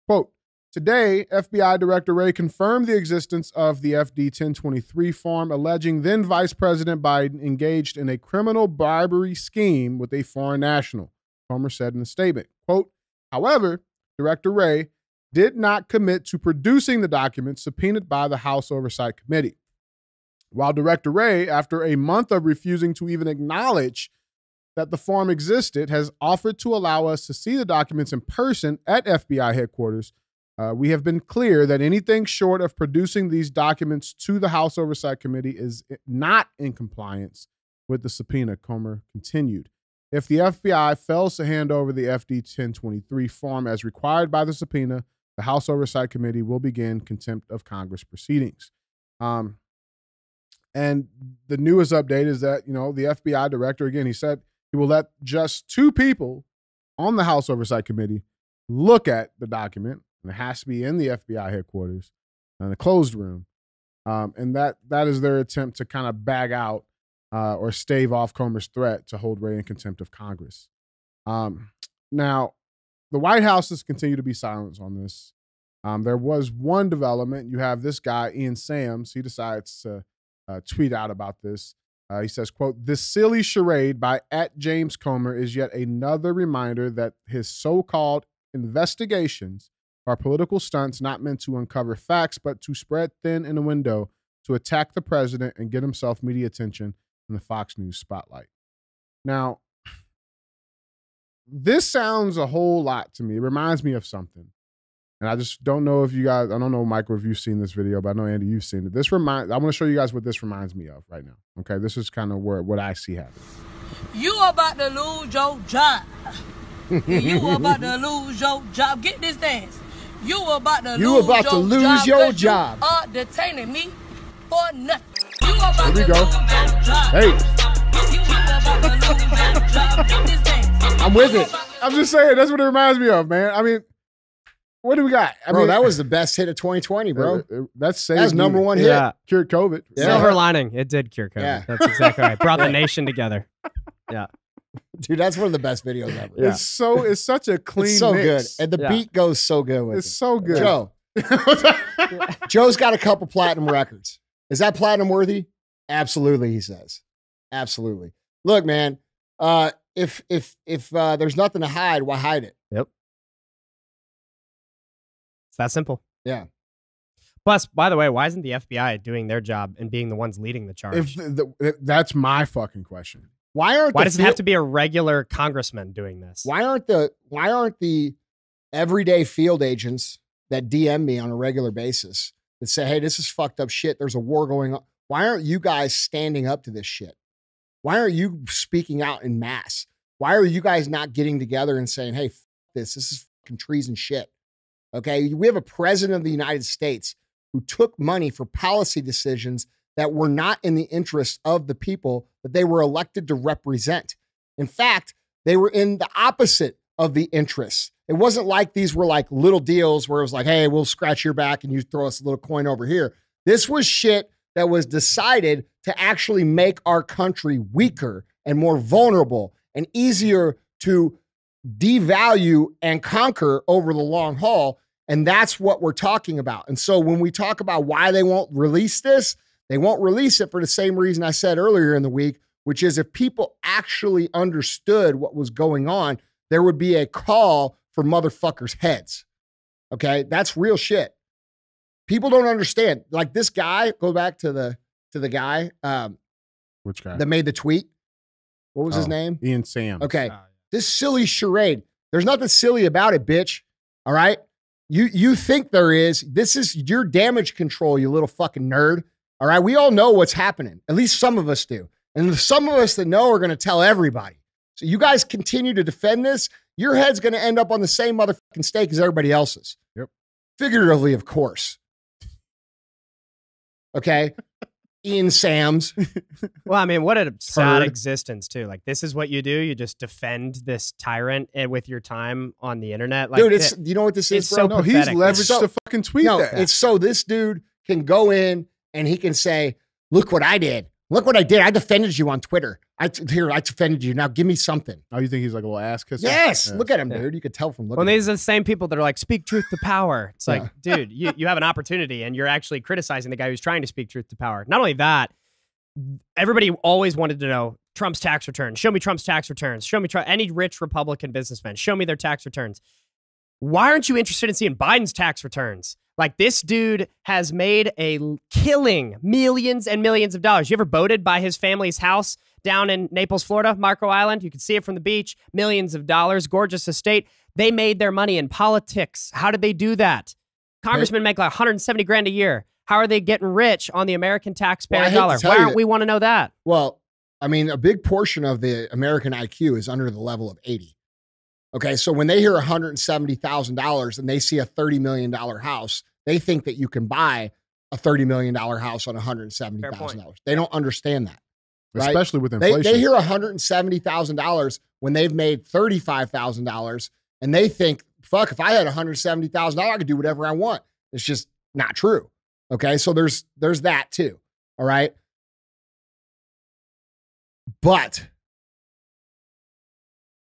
Quote, today, FBI Director Wray confirmed the existence of the FD 1023 form alleging then Vice President Biden engaged in a criminal bribery scheme with a foreign national, Comer said in a statement. Quote, however, Director Wray did not commit to producing the documents subpoenaed by the House Oversight Committee. While Director Wray, after a month of refusing to even acknowledge that the form existed, has offered to allow us to see the documents in person at FBI headquarters, we have been clear that anything short of producing these documents to the House Oversight Committee is not in compliance with the subpoena, Comer continued. If the FBI fails to hand over the FD 1023 form as required by the subpoena, the House Oversight Committee will begin contempt of Congress proceedings. And the newest update is that, the FBI director, again, he said he will let just 2 people on the House Oversight Committee look at the document, and it has to be in the FBI headquarters, in a closed room. And that is their attempt to kind of bag out or stave off Comer's threat to hold Wray in contempt of Congress. Now, the White House has continued to be silent on this. There was one development. You have this guy, Ian Sams. He decides to tweet out about this. He says, quote, "This silly charade by @James Comer is yet another reminder that his so-called investigations are political stunts not meant to uncover facts, but to spread thin in a window to attack the president and get himself media attention in the Fox News spotlight." Now, this sounds a whole lot to me. It reminds me of something. And I just don't know if you guys, I don't know, Michael, if you've seen this video, but I know, Andy, you've seen it. I want to show you guys what this reminds me of right now. Okay, this is kind of what I see happening. You about to lose your job. You about to lose your job. Get this dance. You about to lose your job. You are detaining me for nothing. You about Here we to go. lose your job. Hey, You about to lose your job. Get this dance. I'm with it. I'm just saying, that's what it reminds me of, man. I mean, what do we got? I Bro, mean, that was the best hit of 2020, bro. That's number one hit. Yeah. Cured COVID. Yeah. Silver lining. It did cure COVID. Yeah. That's exactly right. Brought the nation together. Yeah. Dude, that's one of the best videos ever. Yeah. It's such a clean It's so mix. good. And the Yeah. beat goes so good with It's it. so good. Joe. Joe's got a couple platinum records. Is that platinum worthy? Absolutely, he says. Absolutely. Look, man, if there's nothing to hide, why hide it? Yep. It's that simple. Yeah. Plus, by the way, why isn't the FBI doing their job and being the ones leading the charge? That's my fucking question. Why does it have to be a regular congressman doing this? Why aren't the everyday field agents that DM me on a regular basis that say, "Hey, this is fucked up shit. There's a war going on." Why aren't you guys standing up to this shit? Why aren't you speaking out in mass? Why are you guys not getting together and saying, "Hey, this is fucking treason shit"? Okay, we have a president of the United States who took money for policy decisions that were not in the interest of the people that they were elected to represent. In fact, they were in the opposite of the interests. It wasn't like these were like little deals where it was like, "Hey, we'll scratch your back and you throw us a little coin over here." This was shit that was decided to actually make our country weaker and more vulnerable and easier to devalue and conquer over the long haul. And that's what we're talking about. And so when we talk about why they won't release this, they won't release it for the same reason I said earlier in the week, which is if people actually understood what was going on, there would be a call for motherfuckers' heads. Okay? That's real shit. People don't understand. Like this guy, go back to the guy Which guy? that made the tweet. What was his name? Ian Sams. Okay. This silly charade. There's nothing silly about it, bitch. All right? You think there is. This is your damage control, you little fucking nerd. All right? We all know what's happening. At least some of us do. And some of us that know are going to tell everybody. So you guys continue to defend this, your head's going to end up on the same motherfucking stake as everybody else's. Yep. Figuratively, of course. Okay? Ian Sams. Well, I mean, what a sad Heard. existence, too. Like, this is what you do. You just defend this tyrant with your time on the internet. Like, Dude, you know what this is, it's bro? so No, he's pathetic. leveraged So- to fucking tweet No, that. it's so this dude can go in and he can say, "Look what I did. Look what I did. I defended you on Twitter. I defended you. Now give me something." Oh, you think he's like a little ass kisser? Yes. Yeah. Look at him, Yeah. dude. You could tell from looking Well, at him. these are the same people that are like, speak truth to power. It's like, dude, you have an opportunity and you're actually criticizing the guy who's trying to speak truth to power. Not only that, everybody always wanted to know Trump's tax returns. Show me Trump's tax returns. Show me any rich Republican businessman. Show me their tax returns. Why aren't you interested in seeing Biden's tax returns? Like, this dude has made a killing, millions and millions of dollars. You ever boated by his family's house down in Naples, Florida, Marco Island? You can see it from the beach. Millions of dollars, gorgeous estate. They made their money in politics. How did they do that? Congressmen make like 170 grand a year. How are they getting rich on the American taxpayer Well, I hate to dollar? tell Why you aren't that- we want to know that? Well, I mean, a big portion of the American IQ is under the level of 80. Okay, so when they hear $170,000 and they see a $30 million house, they think that you can buy a $30 million house on $170,000. They don't understand that. Right? Especially with inflation. They hear $170,000 when they've made $35,000 and they think fuck, if I had $170,000, I could do whatever I want. It's just not true. Okay. So there's that too. All right. But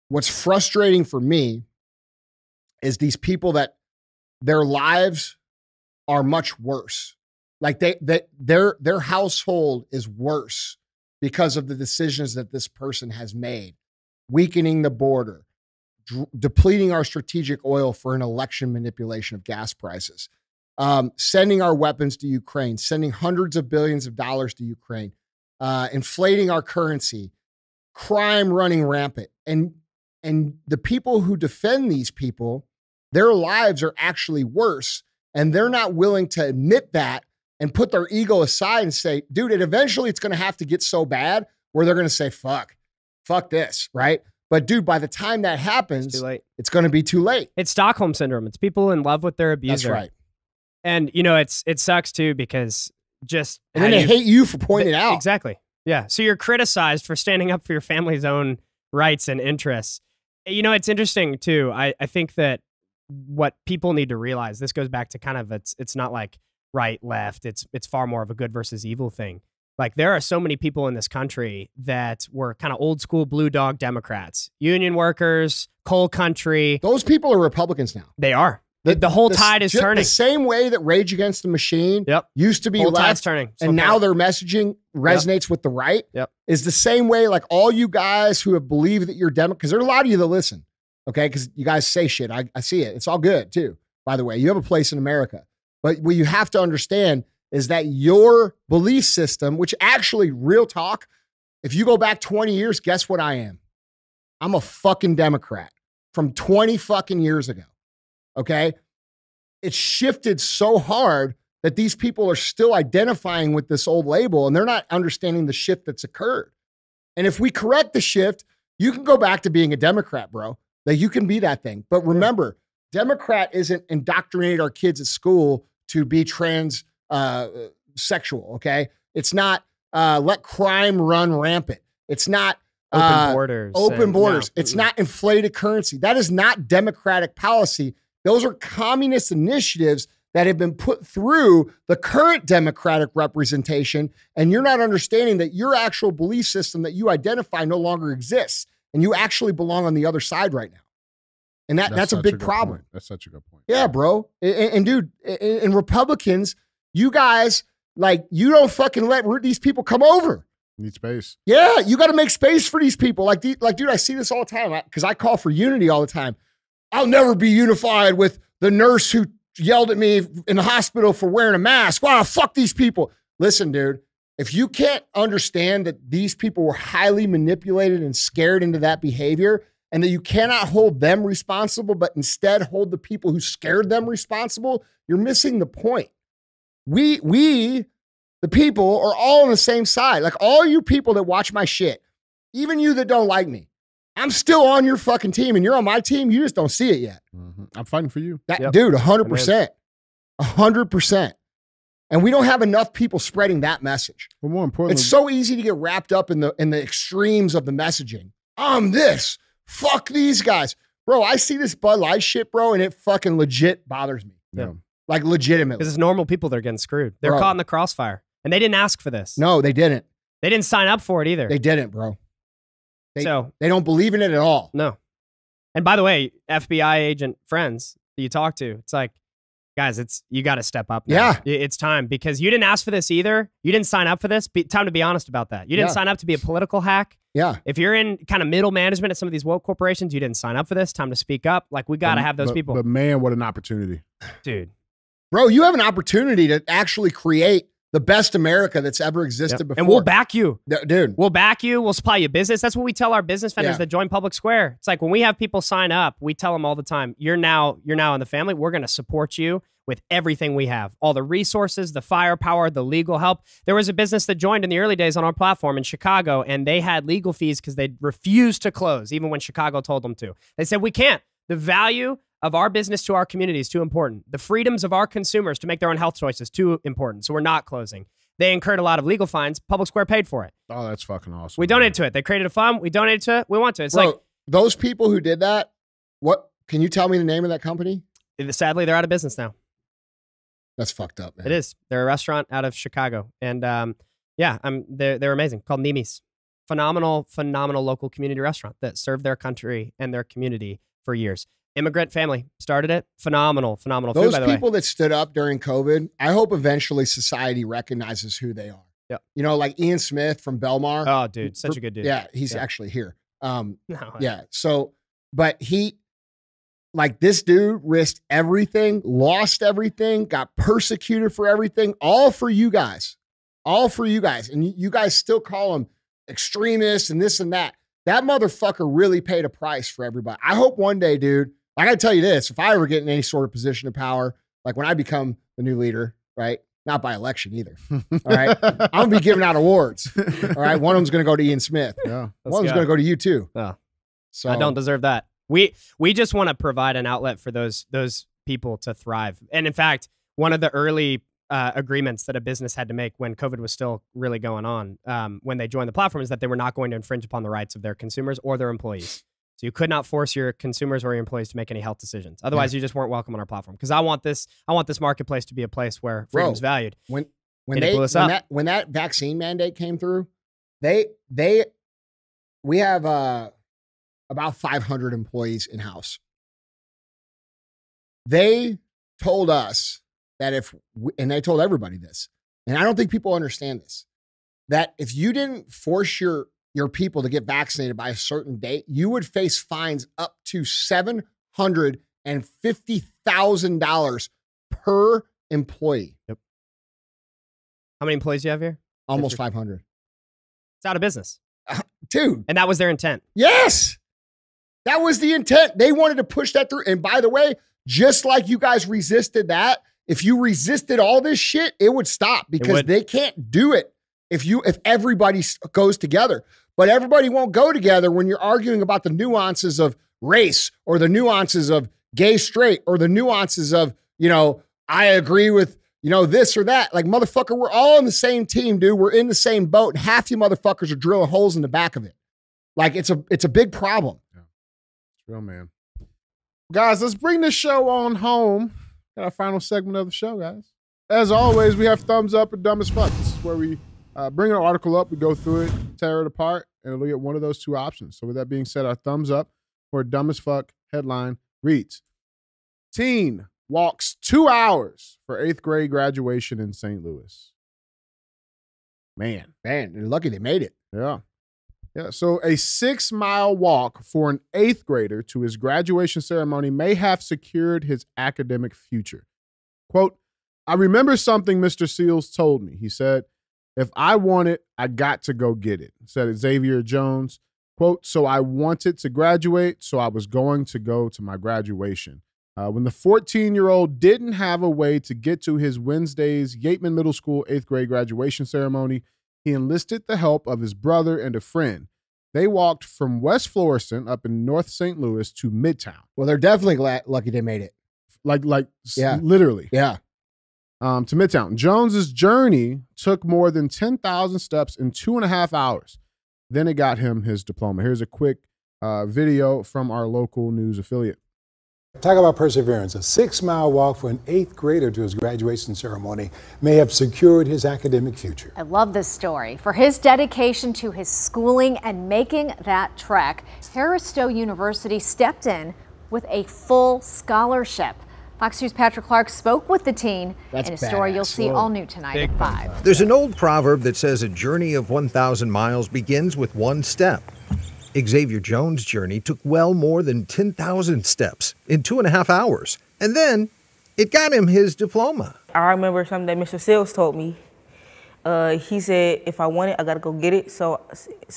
what's frustrating for me is these people that their lives are much worse. Like their household is worse because of the decisions that this person has made, weakening the border, depleting our strategic oil for an election manipulation of gas prices, sending our weapons to Ukraine, sending hundreds of billions of dollars to Ukraine, inflating our currency, crime running rampant. And the people who defend these people, their lives are actually worse, and they're not willing to admit that and put their ego aside and say, dude, eventually it's going to have to get so bad where they're going to say, fuck this, right? But dude, by the time that happens, it's going to be too late. It's Stockholm syndrome. It's people in love with their abuser. That's right. And you know, it sucks too, because just and then they hate you for pointing it out. Exactly. Yeah. So you're criticized for standing up for your family's own rights and interests. You know, it's interesting too. I think that what people need to realize, this goes back to kind of, it's not like right, left. It's far more of a good versus evil thing. Like, there are so many people in this country that were kind of old school blue dog Democrats, union workers, coal country. Those people are Republicans now. They are. The whole tide is turning. The same way that Rage Against the Machine used to be whole left, tide's turning. And now their messaging resonates with the right, is the same way, like all you guys who have believed that you're Democrat, because there are a lot of you that listen, okay, because you guys say shit. I see it. It's all good, too, by the way. You have a place in America. But what you have to understand is that your belief system, which actually, real talk, if you go back 20 years, guess what I am? I'm a fucking Democrat from 20 fucking years ago. Okay. It's shifted so hard that these people are still identifying with this old label, and they're not understanding the shift that's occurred. And if we correct the shift, you can go back to being a Democrat, bro. Like, you can be that thing. But remember, Democrat isn't indoctrinate our kids at school to be transsexual. Okay. It's not let crime run rampant. It's not open borders. No. It's not inflated currency. That is not Democratic policy. Those are communist initiatives that have been put through the current Democratic representation, and you're not understanding that your actual belief system that you identify no longer exists, and you actually belong on the other side right now. And that's a big problem. Point. That's such a good point. Yeah, bro. And dude, and Republicans, you guys, like, you don't fucking let these people come over. Need space. Yeah, you got to make space for these people. Like, dude, I see this all the time because I call for unity all the time. I'll never be unified with the nurse who yelled at me in the hospital for wearing a mask. Wow, fuck these people. Listen, dude, if you can't understand that these people were highly manipulated and scared into that behavior, and that you cannot hold them responsible, but instead hold the people who scared them responsible, you're missing the point. We, the people, are all on the same side. Like, all you people that watch my shit, even you that don't like me, I'm still on your fucking team, and you're on my team. You just don't see it yet. Mm-hmm. I'm fighting for you. Dude, 100%. 100%. And we don't have enough people spreading that message. But more importantly, it's so easy to get wrapped up in the extremes of the messaging. I'm this. Fuck these guys. Bro, I see this Bud Light shit, bro, and it fucking legit bothers me. Yeah. Like, legitimately. Because it's normal people that are getting screwed. They're caught in the crossfire. And they didn't ask for this. No, they didn't. They didn't sign up for it either. They didn't, bro. They don't believe in it at all. No. And by the way, FBI agent friends that you talk to, it's like, guys, you got to step up now. Yeah. It's time, because you didn't ask for this either. You didn't sign up for this. Time to be honest about that. You didn't sign up to be a political hack. Yeah. If you're in kind of middle management at some of these woke corporations, you didn't sign up for this. Time to speak up. Like, we got to have those people. But man, what an opportunity. Dude. Bro, you have an opportunity to actually create the best America that's ever existed before. And we'll back you. Dude. We'll back you. We'll supply you business. That's what we tell our business vendors that join PublicSq. It's like, when we have people sign up, we tell them all the time, you're now in the family. We're going to support you with everything we have. All the resources, the firepower, the legal help. There was a business that joined in the early days on our platform in Chicago, and they had legal fees because they refused to close, even when Chicago told them to. They said, we can't. The value of our business to our community is too important. The freedoms of our consumers to make their own health choices too important. So we're not closing. They incurred a lot of legal fines. PublicSq paid for it. Oh, that's fucking awesome. We donated to it. They created a fund. We donated to it. We want to. It's Bro, like, those people who did that, Can you tell me the name of that company? Sadly, they're out of business now. That's fucked up, man. It is. They're a restaurant out of Chicago. And they're amazing, called Nimi's. Phenomenal local community restaurant that served their country and their community for years. Immigrant family started it. Phenomenal food, by the way. Those people that stood up during COVID, I hope eventually society recognizes who they are. Yeah. You know, like Ian Smith from Belmar. Oh, dude, such a good dude. Yeah, he's actually here. No, yeah. So, but this dude risked everything, lost everything, got persecuted for everything, all for you guys. And you guys still call him extremists and this and that. That motherfucker really paid a price for everybody. I hope one day, dude, I got to tell you this, if I ever get in any sort of position of power, like when I become the new leader, right? Not by election either. All right. I'm going to be giving out awards. All right. One of them's going to go to Ian Smith. Yeah. One of them's going to go to you too. Oh, so I don't deserve that. We just want to provide an outlet for those people to thrive. And in fact, one of the early agreements that a business had to make when COVID was still really going on, when they joined the platform, is that they were not going to infringe upon the rights of their consumers or their employees. So you could not force your consumers or your employees to make any health decisions. Otherwise, you just weren't welcome on our platform. Because I want this marketplace to be a place where freedom's valued. When that vaccine mandate came through, we have about 500 employees in house. They told us that and they told everybody this, and I don't think people understand this, that if you didn't force your people to get vaccinated by a certain date, you would face fines up to $750,000 per employee. Yep. How many employees do you have here? Almost 500. It's out of business. Dude. And that was their intent. Yes. That was the intent. They wanted to push that through. And by the way, just like you guys resisted that, if you resisted all this shit, it would stop, because they can't do it if everybody goes together. But everybody won't go together when you're arguing about the nuances of race or the nuances of gay, straight, or the nuances of, I agree with, this or that. Like, motherfucker, we're all on the same team, dude. We're in the same boat, and half you motherfuckers are drilling holes in the back of it. Like, it's a big problem. Yeah. It's real, man. Guys, let's bring this show on home. Got our final segment of the show, guys. As always, we have Thumbs Up or Dumb as Fuck. This is where we bring an article up, we go through it, tear it apart, and look at one of those two options. So with that being said, our Thumbs Up or Dumb as Fuck headline reads, teen walks 2 hours for 8th grade graduation in St. Louis. Man, they're lucky they made it. Yeah. So a 6-mile walk for an 8th grader to his graduation ceremony may have secured his academic future. Quote, I remember something Mr. Seals told me. He said, if I want it, I got to go get it, said Xavier Jones. Quote, so I wanted to graduate, so I was going to go to my graduation. When the 14-year-old didn't have a way to get to his Wednesday's Yateman Middle School 8th grade graduation ceremony, he enlisted the help of his brother and a friend. They walked from West Florissant up in North St. Louis to Midtown. Well, they're definitely lucky they made it. Literally. Yeah. To Midtown. Jones's journey took more than 10,000 steps in 2.5 hours. Then it got him his diploma. Here's a quick video from our local news affiliate. Talk about perseverance. A 6-mile walk for an 8th grader to his graduation ceremony may have secured his academic future. I love this story. For his dedication to his schooling and making that trek, Harris Stowe University stepped in with a full scholarship. Fox News' Patrick Clark spoke with the teen in a story you'll see all new tonight at 5. There's an old proverb that says a journey of 1,000 miles begins with one step. Xavier Jones' journey took well more than 10,000 steps in 2.5 hours. And then it got him his diploma. I remember something that Mr. Seals told me. He said, if I want it, I got to go get it. So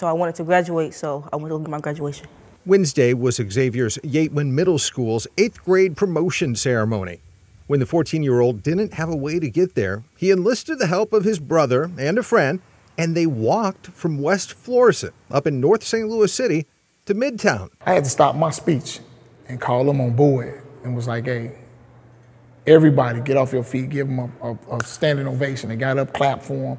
I wanted to graduate, so I went to go get my graduation. Wednesday was Xavier's Yateman Middle School's 8th grade promotion ceremony. When the 14-year-old didn't have a way to get there, he enlisted the help of his brother and a friend, and they walked from West Florissant up in North St. Louis City to Midtown. I had to stop my speech and call them on board and was like, hey, everybody get off your feet, give them a standing ovation. They got up, clapped for him,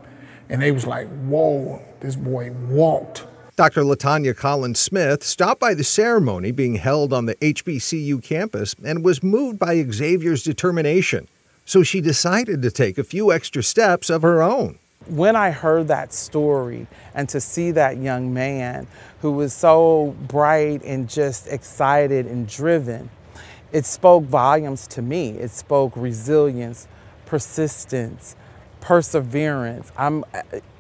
and they was like, whoa, this boy walked. Dr. LaTanya Collins-Smith stopped by the ceremony being held on the HBCU campus and was moved by Xavier's determination. So she decided to take a few extra steps of her own. When I heard that story and to see that young man who was so bright and just excited and driven, it spoke volumes to me. It spoke resilience, persistence, perseverance.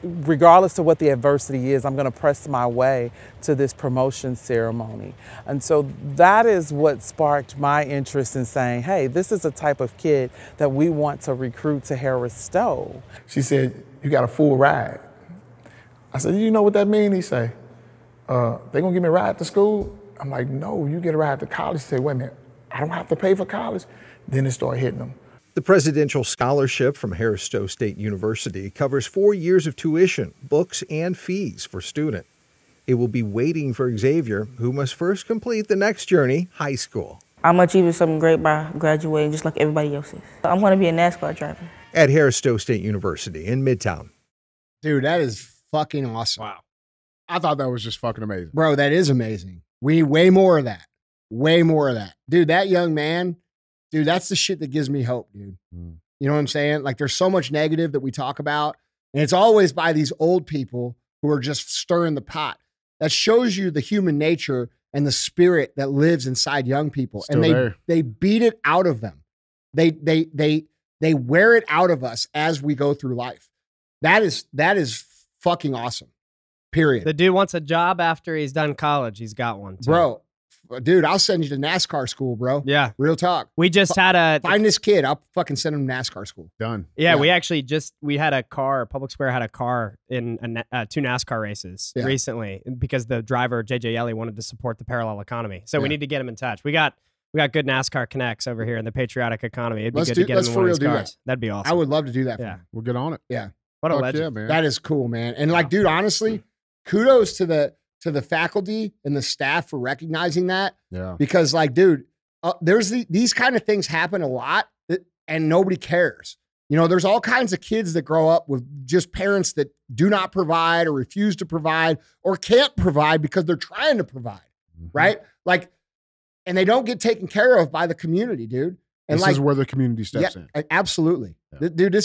Regardless of what the adversity is, I'm going to press my way to this promotion ceremony. And so that is what sparked my interest in saying, hey, this is a type of kid that we want to recruit to Harris-Stowe. She said, you got a full ride. I said, you know what that means? He say, they gonna give me a ride to school? I'm like, no, you get a ride to college. He said, wait a minute, I don't have to pay for college? Then it started hitting them. The Presidential Scholarship from Harris-Stowe State University covers 4 years of tuition, books, and fees for student. It will be waiting for Xavier, who must first complete the next journey, high school. I'm achieving something great by graduating just like everybody else is. I'm going to be a NASCAR driver. At Harris-Stowe State University in Midtown. Dude, that is fucking awesome. Wow. I thought that was just fucking amazing. Bro, that is amazing. We need way more of that. Way more of that. Dude, that young man, dude, that's the shit that gives me hope, dude. You know what I'm saying? Like, there's so much negative that we talk about, and it's always by these old people who are just stirring the pot. That shows you the human nature and the spirit that lives inside young people. Still and they beat it out of them. They wear it out of us as we go through life. That is fucking awesome. Period. The dude wants a job after he's done college. He's got one, too. Bro. Dude, I'll send you to NASCAR school, bro. Yeah. Real talk. We just had find this kid. I'll fucking send him to NASCAR school. Done. Yeah, we actually we had a car, PublicSq had a car in 2 NASCAR races recently because the driver, JJ Yelly, wanted to support the parallel economy. So we need to get him in touch. We got good NASCAR connects over here in the patriotic economy. It'd be good to get him in one of these cars. That'd be awesome. I would love to do that. Yeah. We'll get on it. Yeah. What a legend. Yeah, man. That is cool, man. And like, dude, honestly, kudos to the faculty and the staff for recognizing that. Yeah. Because like, dude, there's these kind of things happen a lot and nobody cares. You know, there's all kinds of kids that grow up with just parents that do not provide or refuse to provide or can't provide because they're trying to provide. Right. Like, and they don't get taken care of by the community, dude. And this is where the community steps in. Absolutely. Yeah. Dude,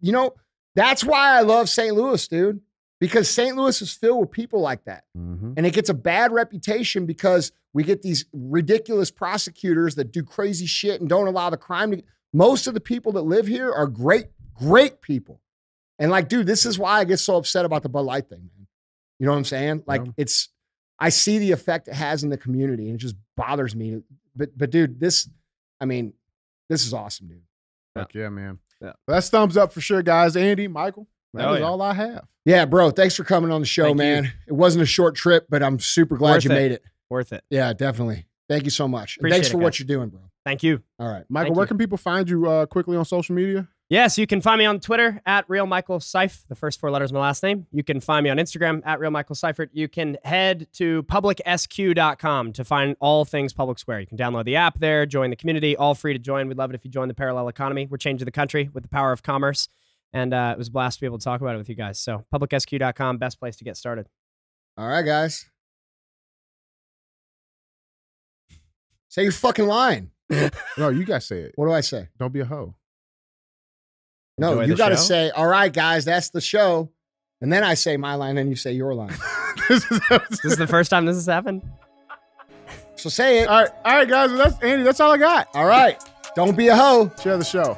you know, that's why I love St. Louis, dude. Because St. Louis is filled with people like that. And it gets a bad reputation because we get these ridiculous prosecutors that do crazy shit and don't allow the crime to. Most of the people that live here are great, great people. And like, dude, this is why I get so upset about the Bud Light thing, man. You know what I'm saying? Like, I see the effect it has in the community and it just bothers me. But dude, this is awesome, dude. Fuck yeah, man. Yeah. Well, that's thumbs up for sure, guys. Andy, Michael, that is all I have. Yeah, bro. Thanks for coming on the show, man. It wasn't a short trip, but I'm super glad you made it. Worth it. Yeah, definitely. Thank you so much. Appreciate Thanks for it, what guys. you're doing, bro. Thank you. All right. Michael, where can people find you quickly on social media? Yes, you can find me on Twitter at RealMichaelSeif, the first 4 letters of my last name. You can find me on Instagram at RealMichaelSeifert. You can head to PublicSq.com to find all things PublicSq. You can download the app there, join the community, all free to join. We'd love it if you join the parallel economy. We're changing the country with the power of commerce. And it was a blast to be able to talk about it with you guys. So PublicSq.com, best place to get started. All right, guys. Say your fucking line. No, you guys say it. What do I say? Don't be a hoe. No, Enjoy you the got to show? say, all right, guys, that's the show. And then I say my line and you say your line. This is the first time this has happened? So say it. All right, guys. Well, that's Andy. That's all I got. All right. Don't be a hoe. Share the show.